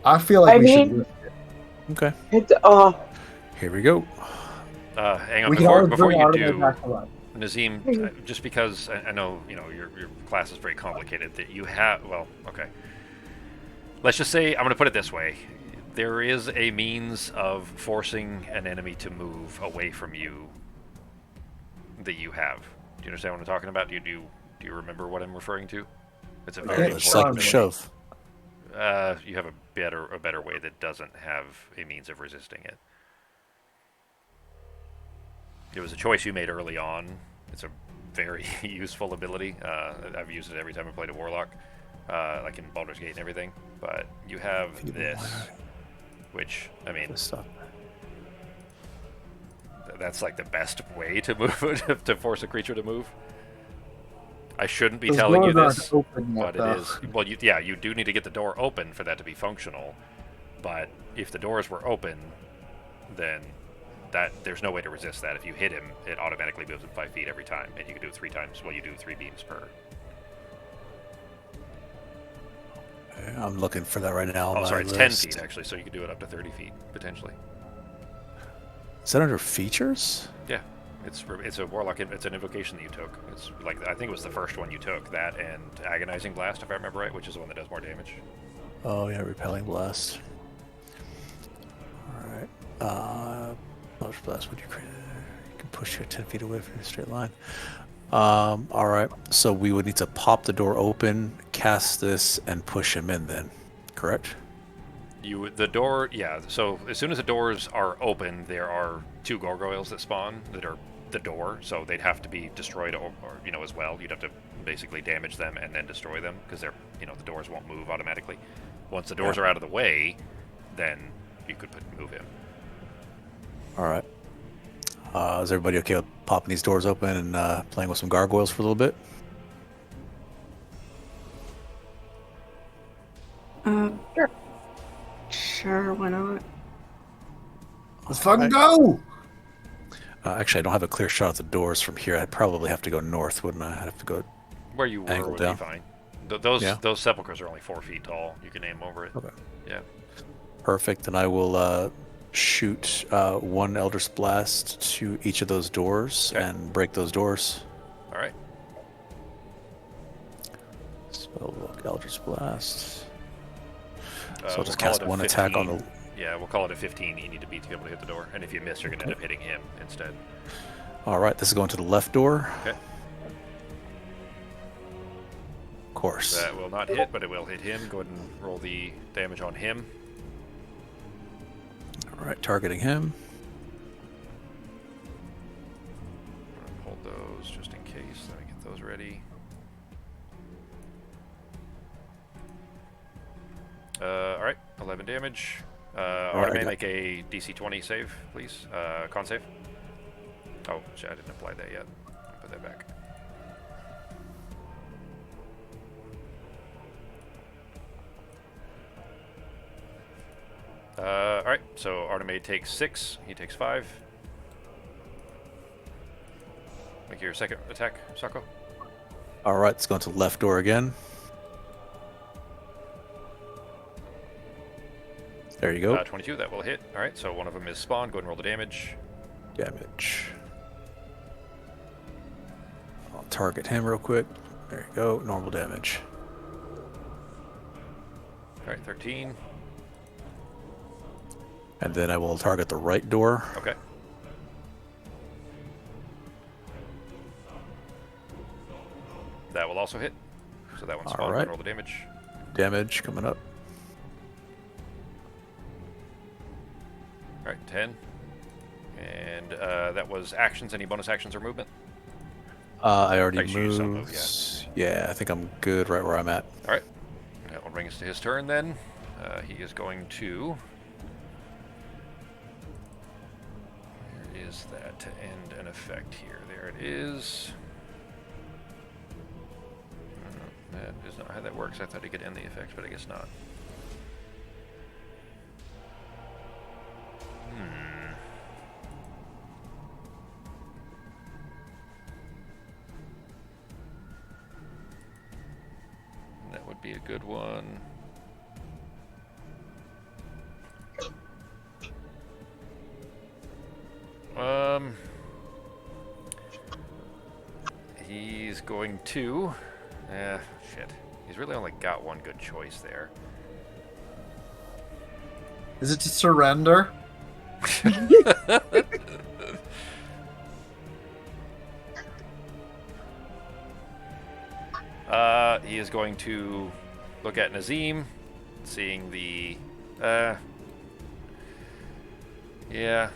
I feel like I we should. mean- Okay. It's, Here we go. Hang on, We can before always bring you Arteme do, back to life. Nazim, just because I know your class is very complicated, that you have. Well, okay. Let's just say, I'm going to put it this way: there is a means of forcing an enemy to move away from you that you have. Do you understand what I'm talking about? Do you remember what I'm referring to? It's a very Yeah, It's like a important. shove. You have a better way that doesn't have a means of resisting it. It was a choice you made early on. It's a very useful ability. I've used it every time I played a warlock, like in Baldur's Gate and everything. But you have this, which I mean, Stop. that's like the best way to move to force a creature to move. I shouldn't be Those telling you doors this, aren't open yet, but it though. is. Well, you do need to get the door open for that to be functional. But if the doors were open, then there's no way to resist that. If you hit him, it automatically moves him 5 feet every time, and you can do it 3 times. Well, you do 3 beams per. I'm looking for that right now. on Oh, my sorry, it's 10 list. feet actually, so you can do it up to 30 feet potentially. Is that under features? Yeah. It's a warlock. It's an invocation that you took. It's like I think it was the first one you took. That and agonizing blast, if I remember right, which is the one that does more damage. Oh yeah, repelling blast. All right. Punch blast. Would you create? You can push you 10 feet away from a straight line. All right. So we would need to pop the door open, cast this, and push him in. Then, correct? The door, yeah. So as soon as the doors are open, there are 2 gargoyles that spawn that are the door. So they'd have to be destroyed, or as well. You'd have to basically damage them and then destroy them because they're, the doors won't move automatically. Once the doors are out of the way, then you could move him. All right. Is everybody okay with popping these doors open and playing with some gargoyles for a little bit? Sure. Sure, why not? Let's fucking go! Actually, I don't have a clear shot at the doors from here. I'd probably have to go north, wouldn't I? I'd have to go Where you were angle would down. be fine. Those sepulchres are only 4 feet tall. You can aim over it. Okay. Yeah. Perfect. And I will shoot 1 Eldritch Blast to each of those doors and break those doors. All right. Spellbook, Eldritch Blast. So I'll We'll just call cast it a 1 attack on 15. the... Yeah, we'll call it a 15. You need to be able to hit the door, and if you miss, you're going to end up hitting him instead. All right, this is going to the left door. Okay. Of course. That will not hit, but it will hit him. Go ahead and roll the damage on him. All right, targeting him. Hold those just in case. Let me get those ready. All right, 11 damage. Automate, make a DC 20 save, please. Con save. Oh, shit, I didn't apply that yet. I'll put that back. All right, so Artemis takes 6. He takes 5. Make your second attack, Sako. All right, it's going to the left door again. There you go. 22, that will hit. All right, so one of them is spawned. Go ahead and roll the damage. Damage. I'll target him real quick. There you go. Normal damage. All right, 13. And then I will target the right door. Okay. That will also hit. So that one's All spawned. right. Roll the damage. Damage coming up. All right, 10. And that was actions. Any bonus actions or movement? I already Actually, you moved. saw move, Yeah, I think I'm good right where I'm at. All right. That will bring us to his turn then. He is going to... Where is that to end an effect here? There it is. That is not how that works. I thought he could end the effect, but I guess not. That would be a good one. He's going to... shit. He's really only got one good choice there. Is it to surrender? He is going to look at Nazim, seeing the... yeah,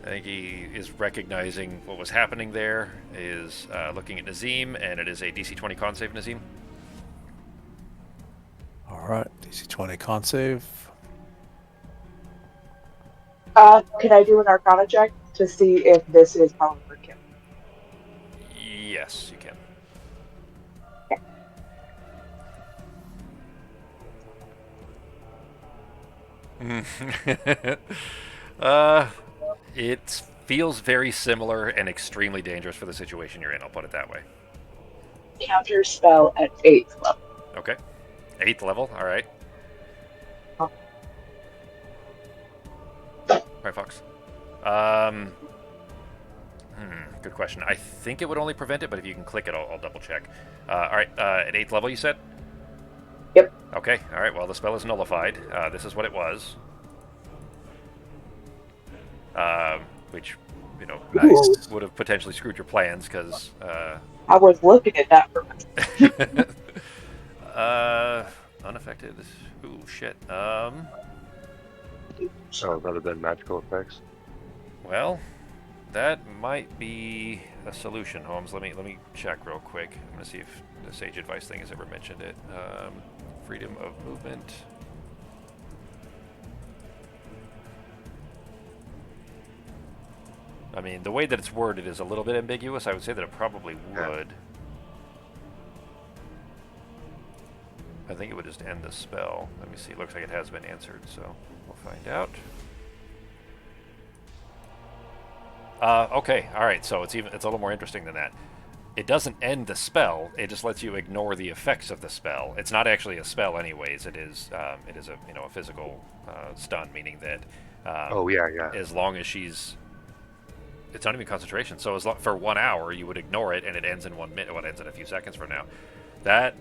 I think he is recognizing what was happening there, is looking at Nazim, and it is a DC 20 con save, Nazim. All right, DC 20 con save. Can I do an Arcana check to see if this is power for kill? Yes, you can. It feels very similar and extremely dangerous for the situation you're in, I'll put it that way. Counter spell at 8th level. Okay. 8th level, alright. Alright, Fox. Good question. I think it would only prevent it, but if you can click it, I'll double check. All right, at 8th level, you said? Yep. Okay, all right, well, the spell is nullified. This is what it was. Which, you know, Nice. would have potentially screwed your plans, because... I was looking at that for unaffected. Ooh, shit. So rather than magical effects. Well, that might be a solution, Holmes. Let me check real quick. I'm gonna see if the Sage Advice thing has ever mentioned it. Freedom of movement. I mean, the way that it's worded is a little bit ambiguous. I would say that it probably would. I think it would just end the spell. Let me see. It looks like it has been answered, so we'll find out. Okay, all right. So it's a little more interesting than that. It doesn't end the spell. It just lets you ignore the effects of the spell. It's not actually a spell, anyways. It is a a physical stun, meaning that Oh yeah. as long as she's, it's not even concentration. So for 1 hour, you would ignore it, and it ends in 1 minute. Well, it ends in a few seconds from now. That,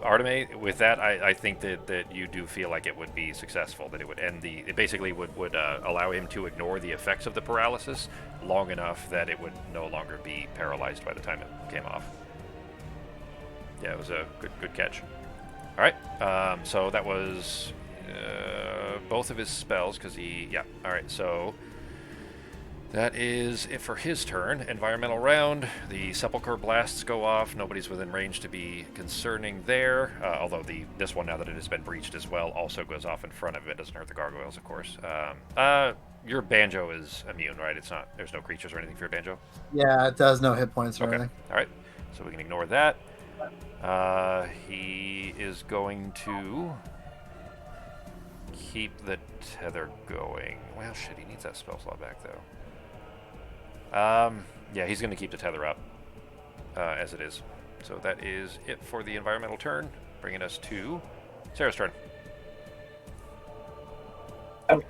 Arteme, with that, I think that you do feel like it would be successful. That it would end it basically would allow him to ignore the effects of the paralysis long enough that it would no longer be paralyzed by the time it came off. Yeah, it was a good catch. All right, so that was both of his spells, because all right, so that is it for his turn. Environmental round. The Sepulchre blasts go off. Nobody's within range to be concerning there. Although this one, now that it has been breached as well, also goes off in front of it. Doesn't hurt the gargoyles, of course. Your banjo is immune, right? It's not. There's no creatures or anything for your banjo. Yeah, it does no hit points or Okay. anything. All right. So we can ignore that. He is going to keep the tether going. Well, shit. He needs that spell slot back though. Yeah, he's going to keep the tether up as it is. So that is it for the environmental turn, bringing us to Sarah's turn. Oh,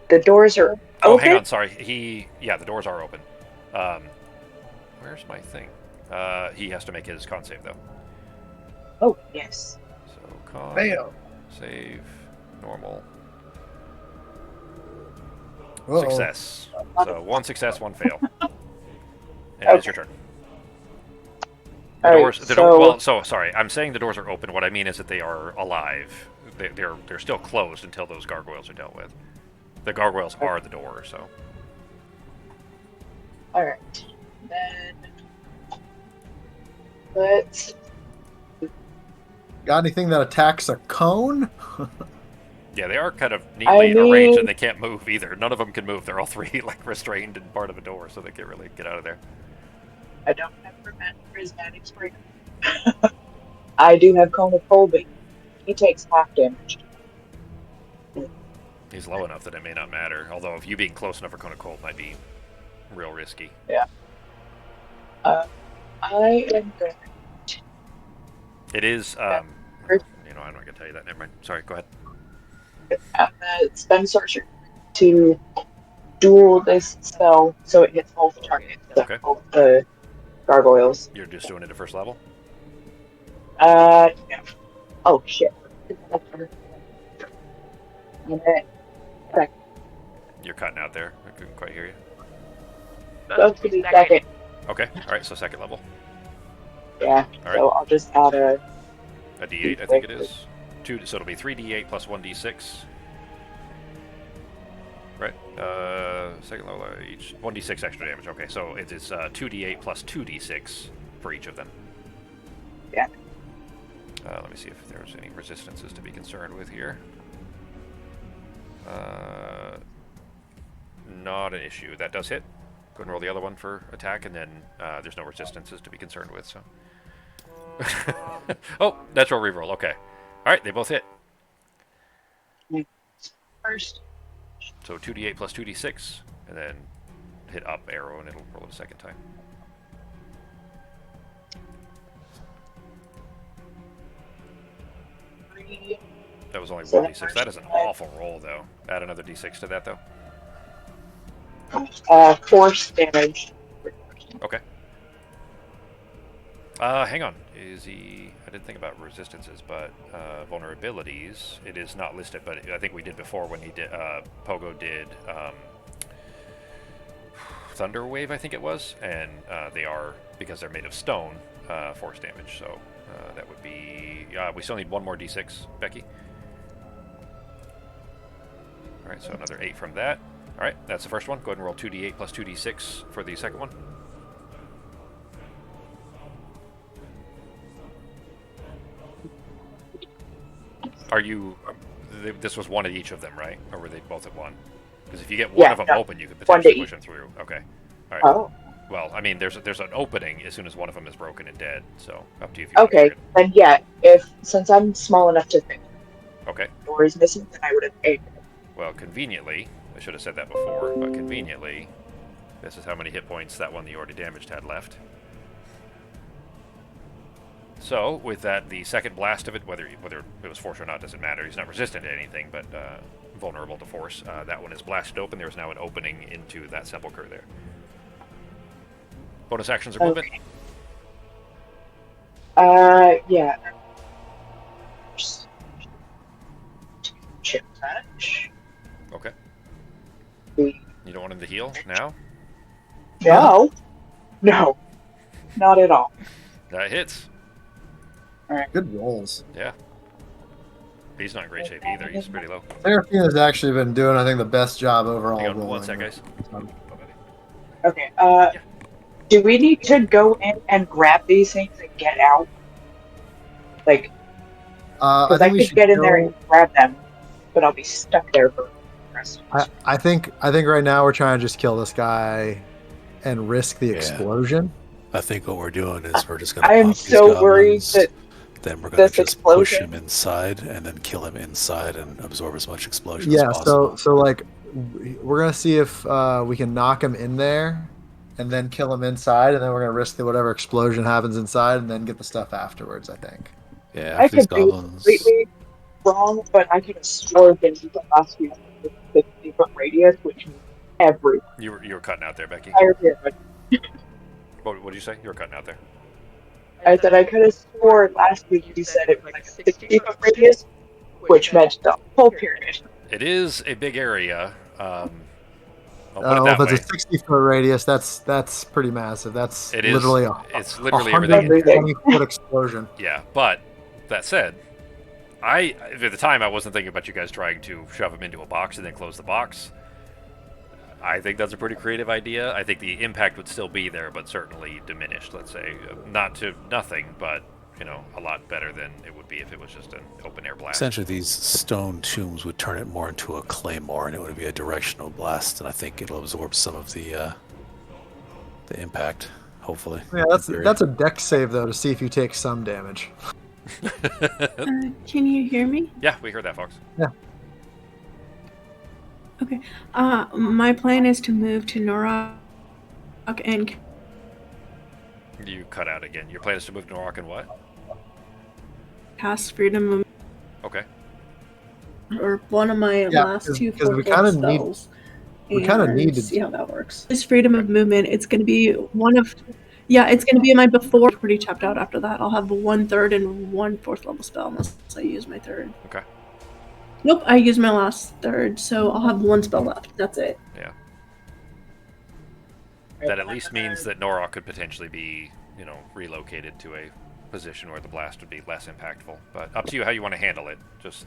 the doors are open. Oh, hang on, sorry. The doors are open. Where's my thing? He has to make his con save though. Oh, yes. So con Fail. save normal. Uh-oh. Success. So 1 success, 1 fail. And it's your turn. Sorry. I'm saying the doors are open. What I mean is that they are alive. They're still closed until those gargoyles are dealt with. The gargoyles are the door, so. All right. Then let's. Got anything that attacks a cone? Yeah, they are kind of neatly arranged, and they can't move either. None of them can move. They're all three like restrained and part of a door, so they can't really get out of there. I don't have prismatic spring. I do have cone of cold, but he takes half damage. He's low enough that it may not matter. Although, if you being close enough for cone of cold might be real risky. Yeah. I am going. It is. I'm not gonna tell you that. Never mind. Sorry. Go ahead. I'm gonna spend sorcery to duel this spell so it hits both targets. Okay. Both the gargoyles. You're just doing it at first level? Yeah. Oh shit. You're cutting out there. I couldn't quite hear you. Go to the second. Okay. All right. So second level. Yeah. All right. So I'll just add a D8, I think it is. So it'll be 3d8 plus 1d6. Right. Second level each 1d6 extra damage. Okay. So it is 2d8 plus 2d6 for each of them. Yeah. Let me see if there's any resistances to be concerned with here. Not an issue. That does hit. Go and roll the other one for attack, and then there's no resistances to be concerned with. So. Oh, natural reroll. Okay. All right, they both hit. First. So 2d8 plus 2d6, and then hit up arrow, and it'll roll it a second time. That was only 1d6. That is an awful roll, though. Add another d6 to that, though. Force damage Okay. Hang on. Is he... I didn't think about resistances, but vulnerabilities. It is not listed, but I think we did before when he did... Pogo did Thunder Wave, I think it was, and they are, because they're made of stone, force damage, so that would be... we still need one more d6, Becky. Alright, so another 8 from that. Alright, that's the first one. Go ahead and roll 2d8 plus 2d6 for the second one. Are you... This was one at each of them, right? Or were they both at one? Because if you get one of them open, you could potentially push them through. Okay. All right. Oh. Well, I mean, there's an opening as soon as one of them is broken and dead. So up to you if you Okay, want to then yeah, since I'm small enough to think Okay. the door is missing, then I would have aimed it. Well, conveniently, I should have said that before, but conveniently, this is how many hit points that one that you already damaged had left. So, with that, the second blast of it, whether it was force or not, doesn't matter. He's not resistant to anything, but vulnerable to force. That one is blasted open. There's now an opening into that sepulcher there. Bonus actions are movement. Yeah. Chip touch. Okay. The... You don't want him to heal now? No. No. Not at all. That hits. Alright. Good rolls. Yeah. He's not in great shape either. He's pretty low. Seraphine has actually been doing, I think, the best job overall. Hang on rolling. one sec, guys. Okay, do we need to go in and grab these things and get out? Like, because I could get in there and grab them, but I'll be stuck there for the rest of the I think right now we're trying to just kill this guy and risk the explosion. I think what we're doing is we're just going to. I am so worried that then we're going to just push explosion... him inside and then kill him inside and absorb as much explosion as possible. Yeah, so like we're going to see if we can knock him in there and then kill him inside, and then we're going to risk that whatever explosion happens inside and then get the stuff afterwards, I think. Yeah, I could be completely wrong, but I could have sworn that the last few 50-foot radius, which means everyone. You were cutting out there, Becky. What did you say? You were cutting out there. I said I could have sworn last week you said it was like a 60-foot radius, which meant the whole pyramid. It is a big area. If it's a 60-foot radius, that's pretty massive. It's literally everything. 120-foot explosion. Yeah, but that said, at the time I wasn't thinking about you guys trying to shove him into a box and then close the box. I think that's a pretty creative idea. I think the impact would still be there, but certainly diminished, let's say. Not to nothing, but, a lot better than it would be if it was just an open-air blast. Essentially, these stone tombs would turn it more into a claymore, and it would be a directional blast, and I think it'll absorb some of the impact, hopefully. Yeah, that's a dex save, though, to see if you take some damage. Can you hear me? Yeah, we heard that, Fox. Yeah. Okay. My plan is to move to Norok and... You cut out again. Your plan is to move to Norok and what? Cast Freedom Movement. Okay. Or one of my last two spells. We kind of need to see how that works. This Freedom of Movement, it's going to be one of... Yeah, it's going to be my before. Pretty tapped out after that. I'll have 1/3 and 1 4th level spell unless I use my third. Okay. Nope, I used my last third, so I'll have 1 spell left. That's it. Yeah. That at least means that Norok could potentially be, relocated to a position where the blast would be less impactful. But up to you how you want to handle it. Just,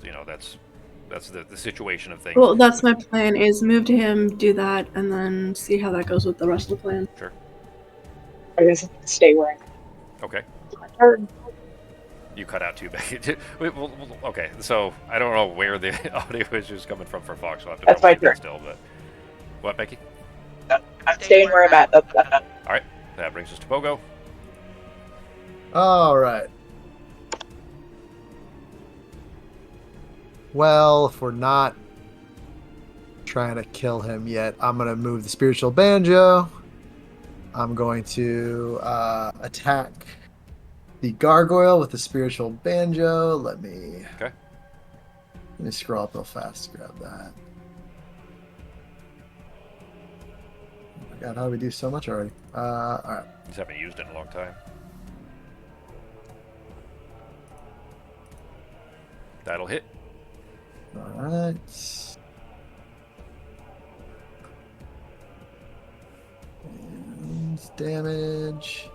that's the situation of things. Well, that's my plan, is move to him, do that, and then see how that goes with the rest of the plan. Sure. I guess stay where I'm at. Okay. It's my turn. You cut out too, Becky. Okay, so I don't know where the audio is coming from for Fox. We'll have to that's my turn. Still, but what, Becky? I'm staying where I'm at. All right, that brings us to Pogo. All right. Well, if we're not trying to kill him yet, I'm going to move the spiritual banjo. I'm going to attack the gargoyle with the spiritual banjo. Let me scroll up real fast to grab that. God, how do we do so much already? All right. Just haven't used it in a long time. That'll hit. All right. And damage.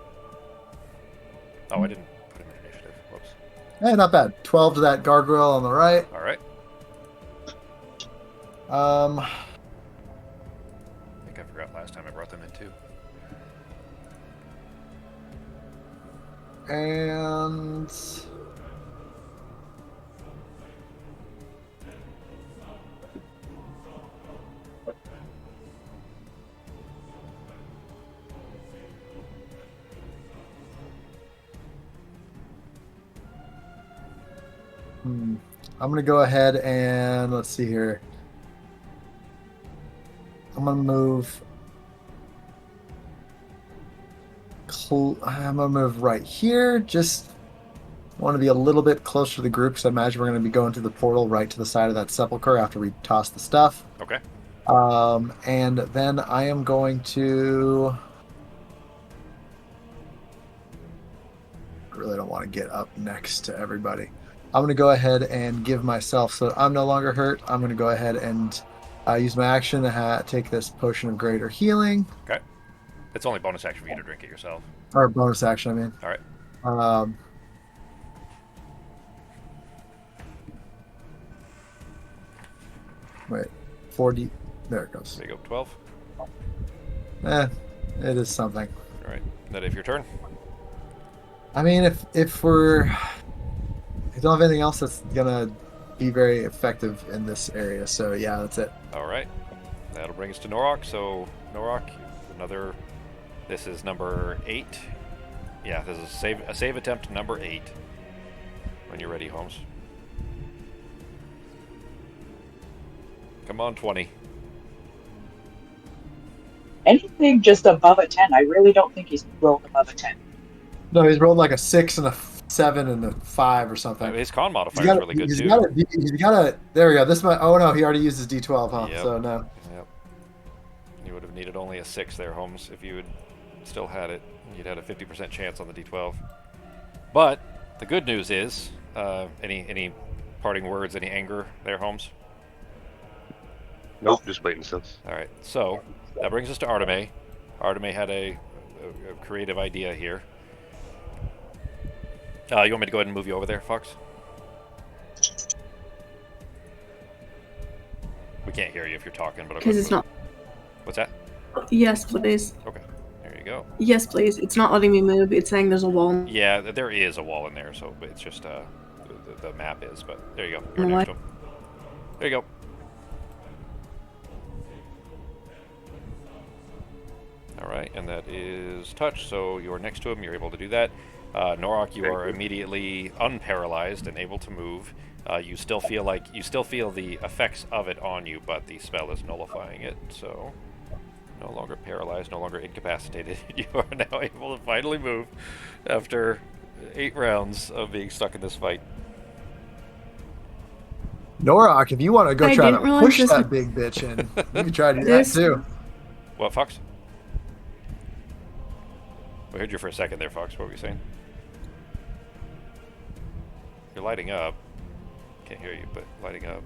Oh, I didn't put him in initiative. Whoops. Not bad. 12 to that gargoyle on the right. All right. Um, I think I forgot last time I brought them in too. and I'm gonna go ahead and let's see here. I'm gonna move. I'm gonna move right here. Just want to be a little bit closer to the group because I imagine we're gonna be going to the portal right to the side of that sepulcher after we toss the stuff. Okay. And then I am going to. I really don't want to get up next to everybody. I'm going to go ahead and give myself, so I'm no longer hurt. I'm going to go ahead and use my action to take this potion of greater healing. Okay. It's only bonus action for you to drink it yourself. Or bonus action, I mean. All right. Wait, 40. There it goes. There you go. 12. It is something. All right. That if your turn. I mean, if we don't have anything else that's gonna be very effective in this area, so yeah, that's it. All right. That'll bring us to Norok. So Norok, another. This is number 8. Yeah, this is a save attempt number 8. When you're ready, Holmes. Come on, 20. Anything just above a 10. I really don't think he's rolled above a 10. No, he's rolled like a 6 and a 7 and a 5 or something. His con modifier is really good too. He's got a. There we go. This might. Oh no, he already used his D12, huh? Yep. So no. Yep. You would have needed only a 6 there, Holmes. If you had still had it, you'd had a 50% chance on the D12. But the good news is, any parting words, any anger there, Holmes? Nope, just blatant sense. All right. So that brings us to Arteme. Arteme had a creative idea here. You want me to go ahead and move you over there, Fox? We can't hear you if you're talking, but Because it's not. What's that? Yes, please. Okay, there you go. Yes, please. It's not letting me move. It's saying there's a wall. Yeah, there is a wall in there, so it's just the map is. But there you go. You're What? next to him. There you go. All right, and that is touch. So you're next to him. You're able to do that. Norok, you are immediately unparalyzed and able to move. You still feel the effects of it on you, but the spell is nullifying it. So no longer paralyzed, no longer incapacitated. You are now able to finally move after 8 rounds of being stuck in this fight. Norok, if you want to go I try didn't to realize push this that was- big bitch in, you can try to do that too. What, Fox? We heard you for a second there, Fox. What were you saying? You're lighting up. Can't hear you, but lighting up.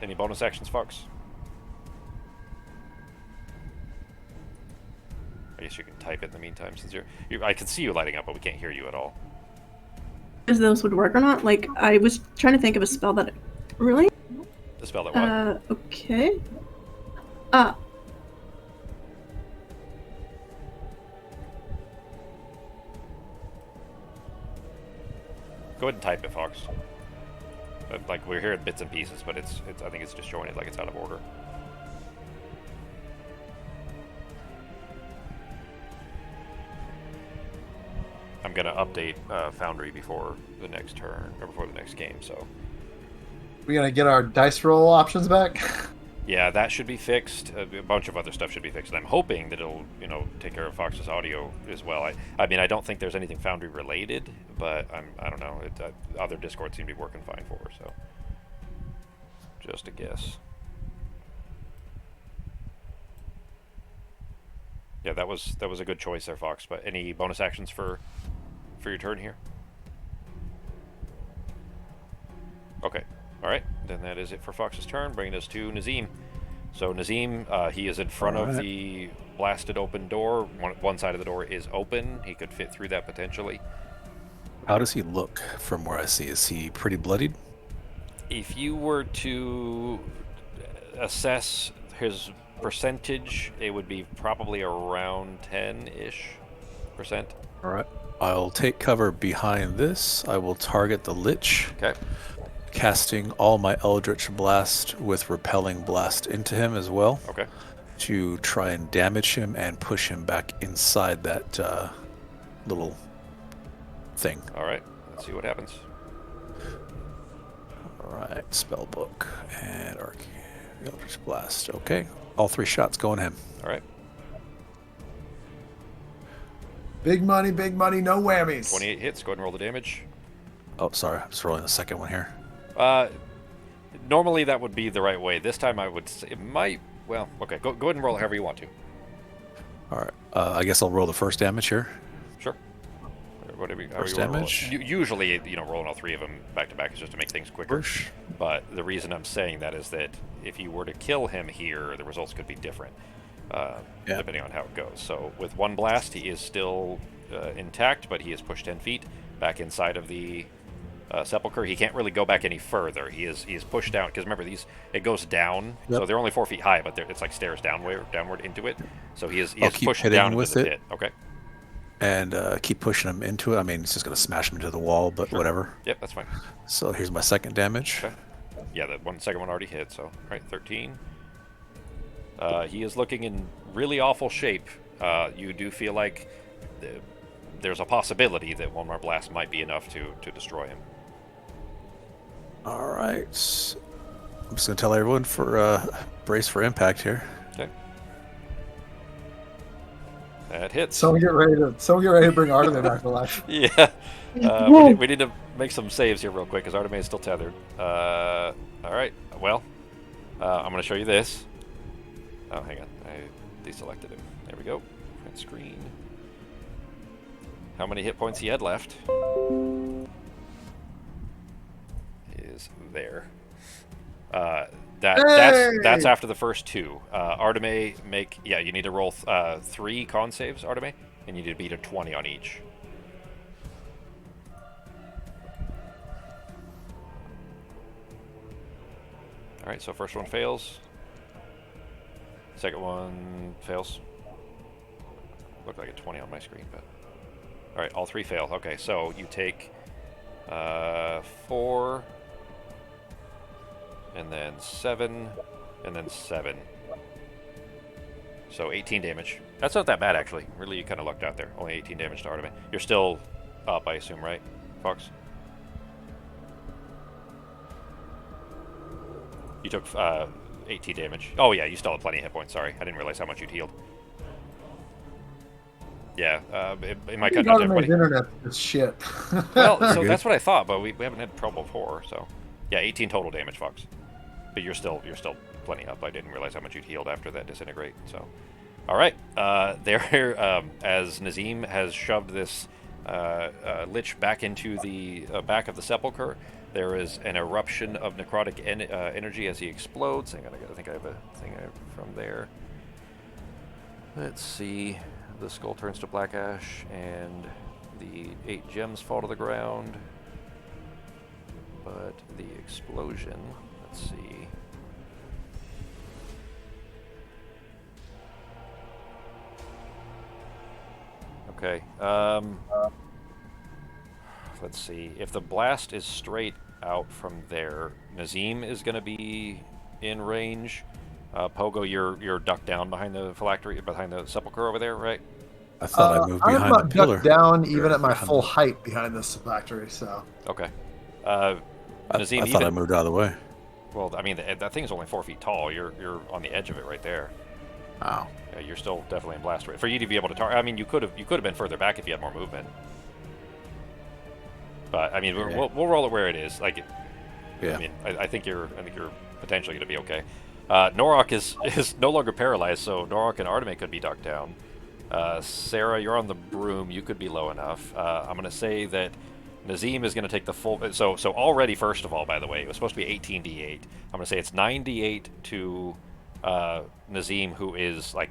Any bonus actions, Fox? I guess you can type it in the meantime, since I can see you lighting up, but we can't hear you at all. If those would work or not. Like, I was trying to think of a spell that. Really? The spell that what? Okay. Go ahead and type it, Fox. Like, we're hearing bits and pieces, but it's I think it's disjointed, like it's out of order. I'm gonna update Foundry before the next turn, or before the next game, so... We gonna get our dice roll options back? Yeah, that should be fixed. A bunch of other stuff should be fixed. And I'm hoping that it'll, take care of Fox's audio as well. I mean, I don't think there's anything Foundry related, but I don't know. Other Discord seem to be working fine for her, so. Just a guess. Yeah, that was a good choice there, Fox. But any bonus actions for your turn here? Okay. All right. Then that is it for Fox's turn, bringing us to Nazim. So Nazim, he is in front of the blasted open door. One side of the door is open. He could fit through that potentially. How does he look from where I see? Is he pretty bloodied? If you were to assess his percentage, it would be probably around 10-ish %. All right. I'll take cover behind this. I will target the Lich. Okay. Casting all my Eldritch Blast with Repelling Blast into him as well. Okay. To try and damage him and push him back inside that little thing. All right. Let's see what happens. All right. Spellbook and Eldritch Blast. Okay. All 3 shots going him. All right. Big money, no whammies. 28 hits. Go ahead and roll the damage. Oh, sorry. I'm just rolling the second one here. Normally that would be the right way. This time I would say it might. Well, okay. Go ahead and roll however you want to. All right. I guess I'll roll the first damage here. Sure. Whatever. First you wanna roll damage. it. Usually, rolling all 3 of them back to back is just to make things quicker. Push. But the reason I'm saying that is that if you were to kill him here, the results could be different, depending on how it goes. So with 1 blast, he is still intact, but he is pushed 10 feet back inside of the sepulcher. He can't really go back any further. He is pushed down, because remember, it goes down, so they're only 4 feet high, but it's like stairs downward into it. So he is pushed down into the pit. Okay. And keep pushing him into it. I mean, it's just going to smash him into the wall, but whatever. Yep, that's fine. So here's my second damage. Okay. Yeah, the second one already hit, so, all right, 13. He is looking in really awful shape. You do feel like there's a possibility that one more blast might be enough to destroy him. All right. I'm just going to tell everyone for brace for impact here. Okay. That hits. So we get ready to bring Artemis back to life. Yeah. We need to make some saves here real quick because Artemis is still tethered. All right. Well, I'm going to show you this. Oh, hang on. I deselected him. There we go. Print screen. How many hit points he had left is there. That's after the first 2. Artemis, you need to roll 3 con saves, Artemis, and you need to beat a 20 on each. All right, so first one fails. Second one fails. Looked like a 20 on my screen, but all right, all 3 fail. Okay, so you take 4. And then 7, and then 7. So 18 damage. That's not that bad, actually. Really, you kind of lucked out there. Only 18 damage to Artemis. You're still up, I assume, right, Fox? You took 18 damage. Oh, yeah, you still have plenty of hit points. Sorry, I didn't realize how much you'd healed. Yeah, it might cut down to everybody. Internet is shit. Well, so that's what I thought, but we haven't had trouble before, so... Yeah, 18 total damage, Fox. But you're still plenty up. I didn't realize how much you'd healed after that disintegrate. So, all right. As Nazim has shoved this Lich back into the back of the sepulcher, there is an eruption of necrotic energy as he explodes. Hang on, I think I have a thing from there. Let's see. The skull turns to black ash, and the 8 gems fall to the ground. But the explosion, let's see. Okay, let's see. If the blast is straight out from there, Nazim is going to be in range. Pogo, you're ducked down behind the phylactery, behind the sepulcher over there, right? I thought I moved behind the pillar. I'm down even at my full height behind this phylactery, so... Okay. Nazim, I thought I moved out of the way. Well, I mean, that thing's only 4 feet tall. You're on the edge of it right there. Wow. Yeah, you're still definitely in blast range. For you to be able to target, I mean, you could have been further back if you had more movement. But I mean, we'll roll it where it is. Like, yeah. I mean, I think you're potentially going to be okay. Norok is no longer paralyzed, so Norok and Artemis could be knocked down. Sarah, you're on the broom. You could be low enough. I'm going to say that Nazim is going to take the full... So already, first of all, by the way, it was supposed to be 18d8. I'm going to say it's 9d8 to Nazim, who is like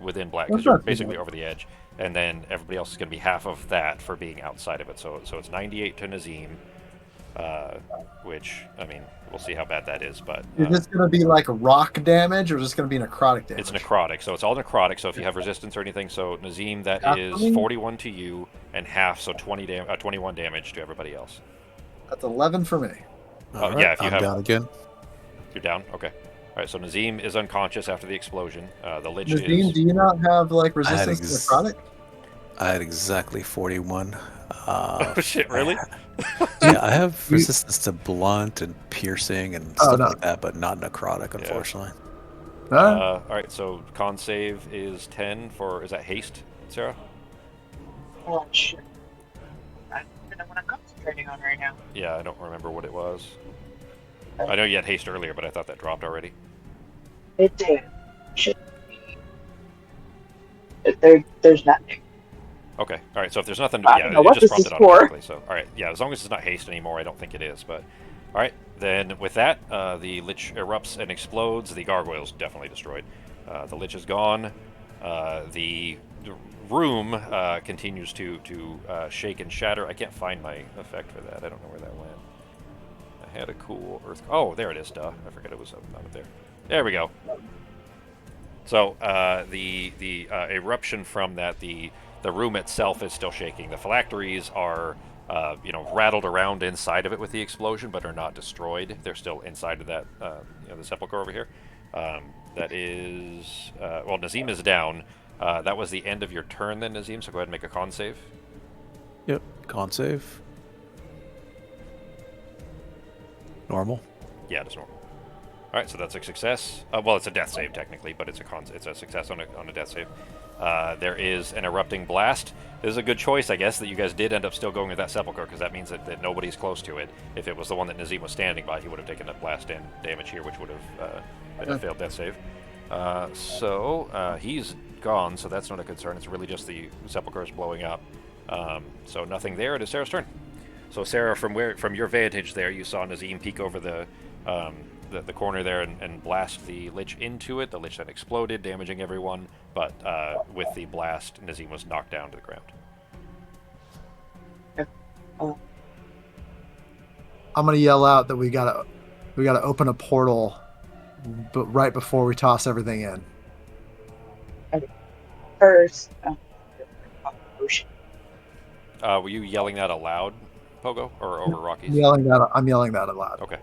within black, because you're basically over the edge. And then everybody else is going to be half of that for being outside of it. So it's 98 to Nazim, which, I mean, we'll see how bad that is. But is this going to be like rock damage, or is this going to be necrotic damage? it's necrotic, so it's all necrotic. So if you have resistance or anything, so Nazim, that is 41 to you, and half, so 21 damage to everybody else. That's 11 for me. Oh, yeah, if you I'm have... down again. You're down? Okay. All right, so Nazim is unconscious after the explosion. The Lich Nazim, is... do you not have like resistance to necrotic? I had exactly 41. Oh, shit, really? Yeah, I have resistance to blunt and piercing and stuff no. like that, but not necrotic, unfortunately. All right, so con save is 10 for... Is that haste, Sarah? Oh, shit. I don't even know what I'm concentrating on right now. Yeah, I don't remember what it was. I know you had haste earlier, but I thought that dropped already. It did. Should be. There's nothing. Okay, all right, so if there's nothing... I Yeah, don't know it what just this is dropped it for. automatically, so... All right, yeah, as long as it's not haste anymore, I don't think it is, but... All right, then with that, the Lich erupts and explodes. The gargoyle's definitely destroyed. The Lich is gone. The room continues to shake and shatter. I can't find my effect for that. I don't know where that went. I had a cool earth... Oh, there it is, duh. I forgot it was up there. There we go. So, the eruption from that, the room itself is still shaking. The phylacteries are... rattled around inside of it with the explosion, but are not destroyed. They're still inside of that, the sepulcher over here. That is, well, Nazim is down. That was the end of your turn then, Nazim, so go ahead and make a con save. Yep, con save. Normal. Yeah, it's normal. All right, so that's a success. Well, it's a death save technically, but it's a success on a death save. There is an erupting blast. This is a good choice, I guess, that you guys did end up still going with that sepulcher, because that means that nobody's close to it. If it was the one that Nazim was standing by, he would have taken that blast damage here, which would have been a failed death save. So he's gone, so that's not a concern. It's really just the sepulchers blowing up. So nothing there. It is Sarah's turn. So Sarah, from your vantage there, you saw Nazim peek over the corner there and blast the Lich into it. The Lich then exploded, damaging everyone, but with the blast, Nazim was knocked down to the ground. I'm gonna yell out that we gotta open a portal, but right before we toss everything in. First, ocean. Were you yelling that aloud, Pogo, or over Rockies? I'm yelling that aloud. Okay.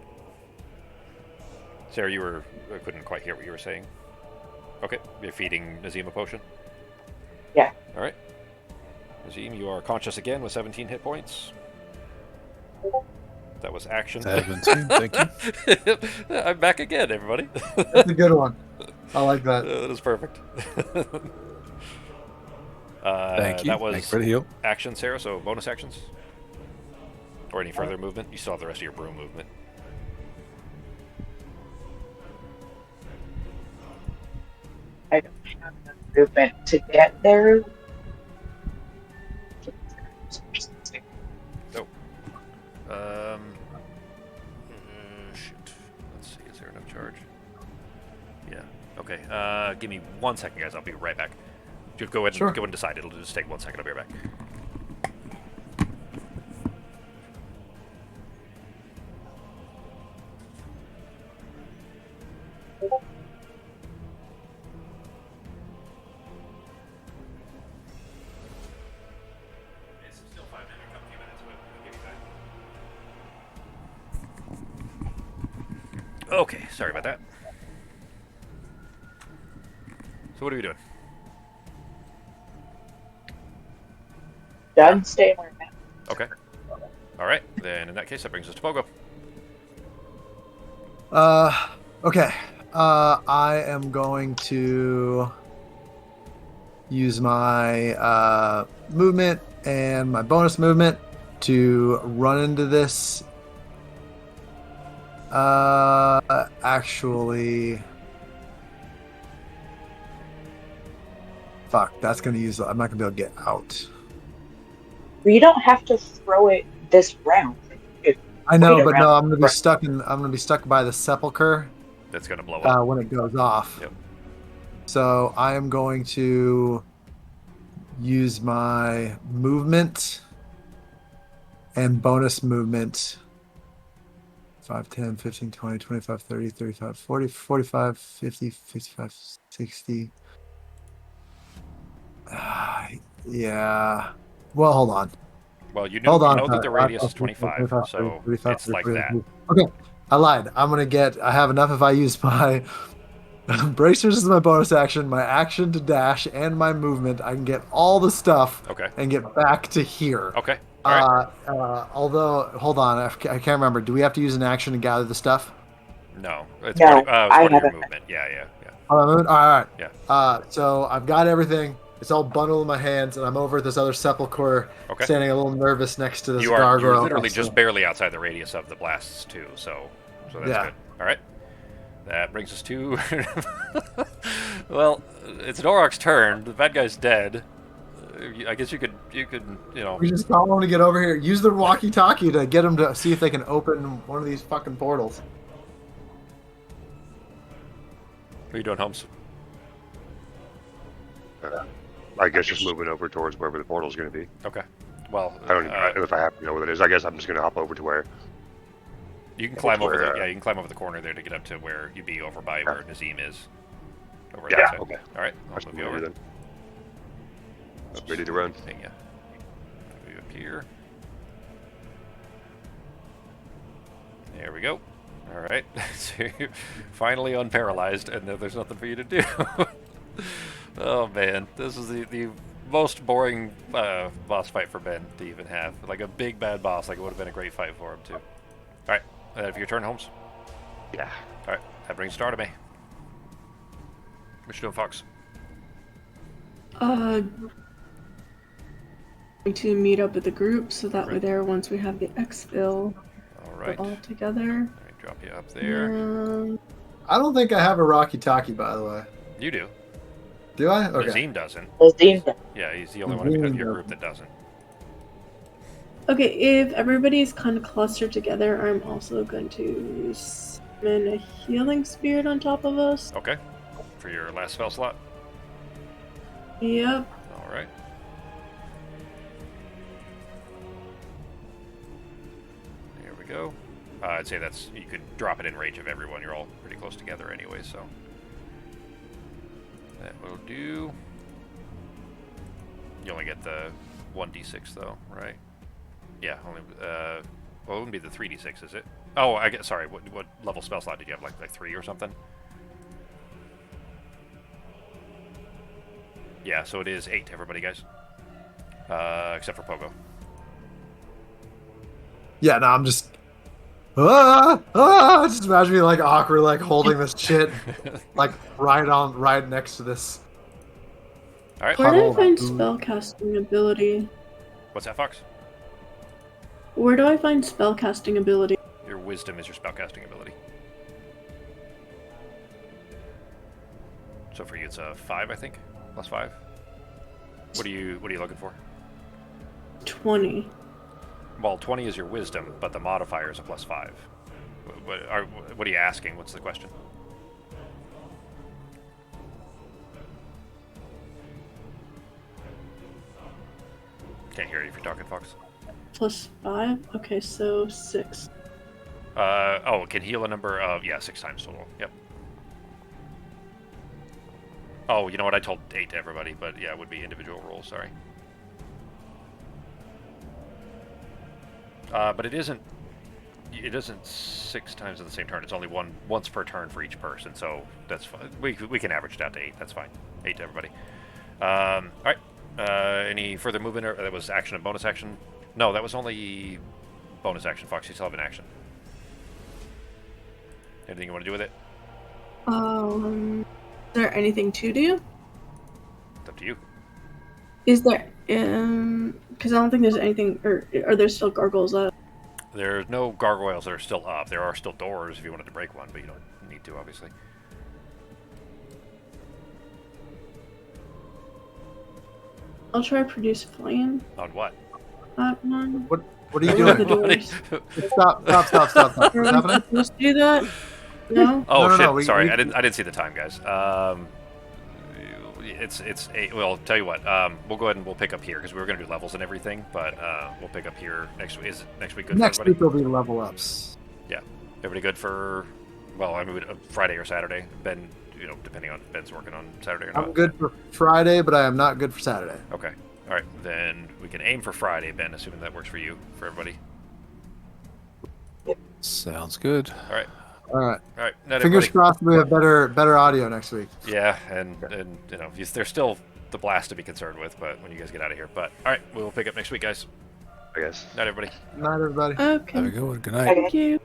Sarah, I couldn't quite hear what you were saying. Okay, you're feeding Nazim a potion? Yeah. All right. Nazim, you are conscious again with 17 hit points. That was action. 17, thank you. I'm back again, everybody. That's a good one. I like that. That is perfect. Thank you. That was Thanks for the heal. action, Sarah, so bonus actions? Or any further movement? You still have the rest of your broom movement. I don't have enough movement to get there. Oh. Shoot. Let's see, is there enough charge? Yeah. Okay. Give me 1 second, guys. I'll be right back. Just go ahead and decide. It'll just take 1 second. I'll be right back. It's still 5 minutes, a few minutes, but I'll give you time. Okay, sorry about that. So what are we doing? Done staying where I'm at. Okay. All right, then in that case, that brings us to Pogo. Okay. I am going to use my movement and my bonus movement to run into this Actually, fuck. That's gonna use. I'm not gonna be able to get out. We don't have to throw it this round. Wait I know, but around. no. I'm gonna be stuck in. I'm gonna be stuck by the sepulcher That's gonna blow up. when it goes off. Yep. So I am going to use my movement and bonus movement. 5, 10, 15, 20, 25, 30, 35, 40, 45, 50, 55, 60. Yeah. Well, hold on. Well, you Hold on. know that the Five, radius is 30, 25, 35, so 35, it's like 40, that. 40. Okay. I lied. I have enough if I use my bracers as my bonus action, my action to dash, and my movement. I can get all the stuff Okay. and get back to here. Okay. All right. Although, hold on. I can't remember. Do we have to use an action to gather the stuff? No, it's No, part I of your haven't. movement. Yeah. All right. Yeah. So I've got everything. It's all bundled in my hands, and I'm over at this other sepulcher, Okay. standing a little nervous next to this You're gargoyle. literally just barely outside the radius of the blasts too, so that's Yeah. good. All right. That brings us to well, it's Norok's turn. The bad guy's dead. I guess you could We just call him to get over here. Use the walkie-talkie to get him to see if they can open one of these fucking portals. What are you doing, Holmes? I guess just moving over towards wherever the portal's going to be. Okay. Well, I don't even know if I have to know what it is. I guess I'm just going to hop over to where. you can climb over where, the you can climb over the corner there to get up to where you'd be over by where Nazim is. Over that Yeah, side. okay. All right. I I'll should move you move over. then. I'm ready to run. Thing, yeah. Move you up here. There we go. All right. So you're finally unparalyzed, and there's nothing for you to do. Oh man, this is the most boring boss fight for Ben to even have. Like a big bad boss, like it would have been a great fight for him too. All right, if your turn, Holmes. Yeah. All right, that brings Star to me. What you doing, Fox? Going to meet up with the group so that we're there once we have the exfil. All right. We're all together. Let me drop you up there. I don't think I have a walkie-talkie, by the way. You do. Do I? Okay. Nazim doesn't. Nazim does. Yeah, he's the only one of your group that doesn't. Okay, if everybody's kind of clustered together, I'm also going to summon a healing spirit on top of us. Okay. For your last spell slot. Yep. All right. There we go. I'd say you could drop it in range of everyone. You're all pretty close together anyway, so that will do. You only get the 1d6 though, right? Yeah, only. Well, it wouldn't be the 3d6, is it? Oh, I get. Sorry. What level spell slot did you have? Like 3 or something? Yeah, so it is 8. Everybody, guys, except for Pogo. Yeah, no, I'm just. Just imagine me like awkward, like holding this shit, like right next to this. All right. Where do I Huddle. find spellcasting ability? What's that, Fox? Where do I find spellcasting ability? Your wisdom is your spellcasting ability. So for you, it's a 5, I think, plus 5. What are you looking for? 20. Well, 20 is your wisdom, but the modifier is a plus 5. What are you asking? What's the question? Can't hear you if you're talking, Fox. Plus 5? Okay, so 6. Oh, it can heal a number of 6 times total. Yep. Oh, you know what? I told 8 to everybody, but yeah, it would be individual rolls. Sorry. But it isn't 6 times in the same turn. It's only once per turn for each person, so that's fine. We can average it out to 8. That's fine. 8 to everybody. All right. Any further movement? Or that was action and bonus action? No, that was only bonus action. Fox, you still have an action. Anything you want to do with it? Is there anything to do? It's up to you. Is there, because I don't think there's anything, or are there still gargoyles up? There's no gargoyles that are still up. There are still doors if you wanted to break one, but you don't need to, obviously. I'll try produce flame. On what? That one. What are you One of the doing? doors. Stop. What's Are we happening? supposed to do that? No? Oh No, shit! we- Sorry, we- I didn't see the time, guys. It's 8. Well, tell you what. We'll go ahead and we'll pick up here because we were gonna do levels and everything, but we'll pick up here next week. Is next week good Next for week everybody? will be level ups. Yeah. Everybody good for? Well, I mean, Friday or Saturday. Ben, depending on if Ben's working on Saturday or not. I'm good for Friday, but I am not good for Saturday. Okay. All right. Then we can aim for Friday, Ben, assuming that works for you, for everybody. Sounds good. All right. All right. All right. Night, Fingers everybody. crossed we have better audio next week. Yeah, and there's still the blast to be concerned with, but when you guys get out of here. But all right, we'll pick up next week, guys. I guess. Night, everybody. Night, everybody. Have a Okay. good one. Good night. Thank you.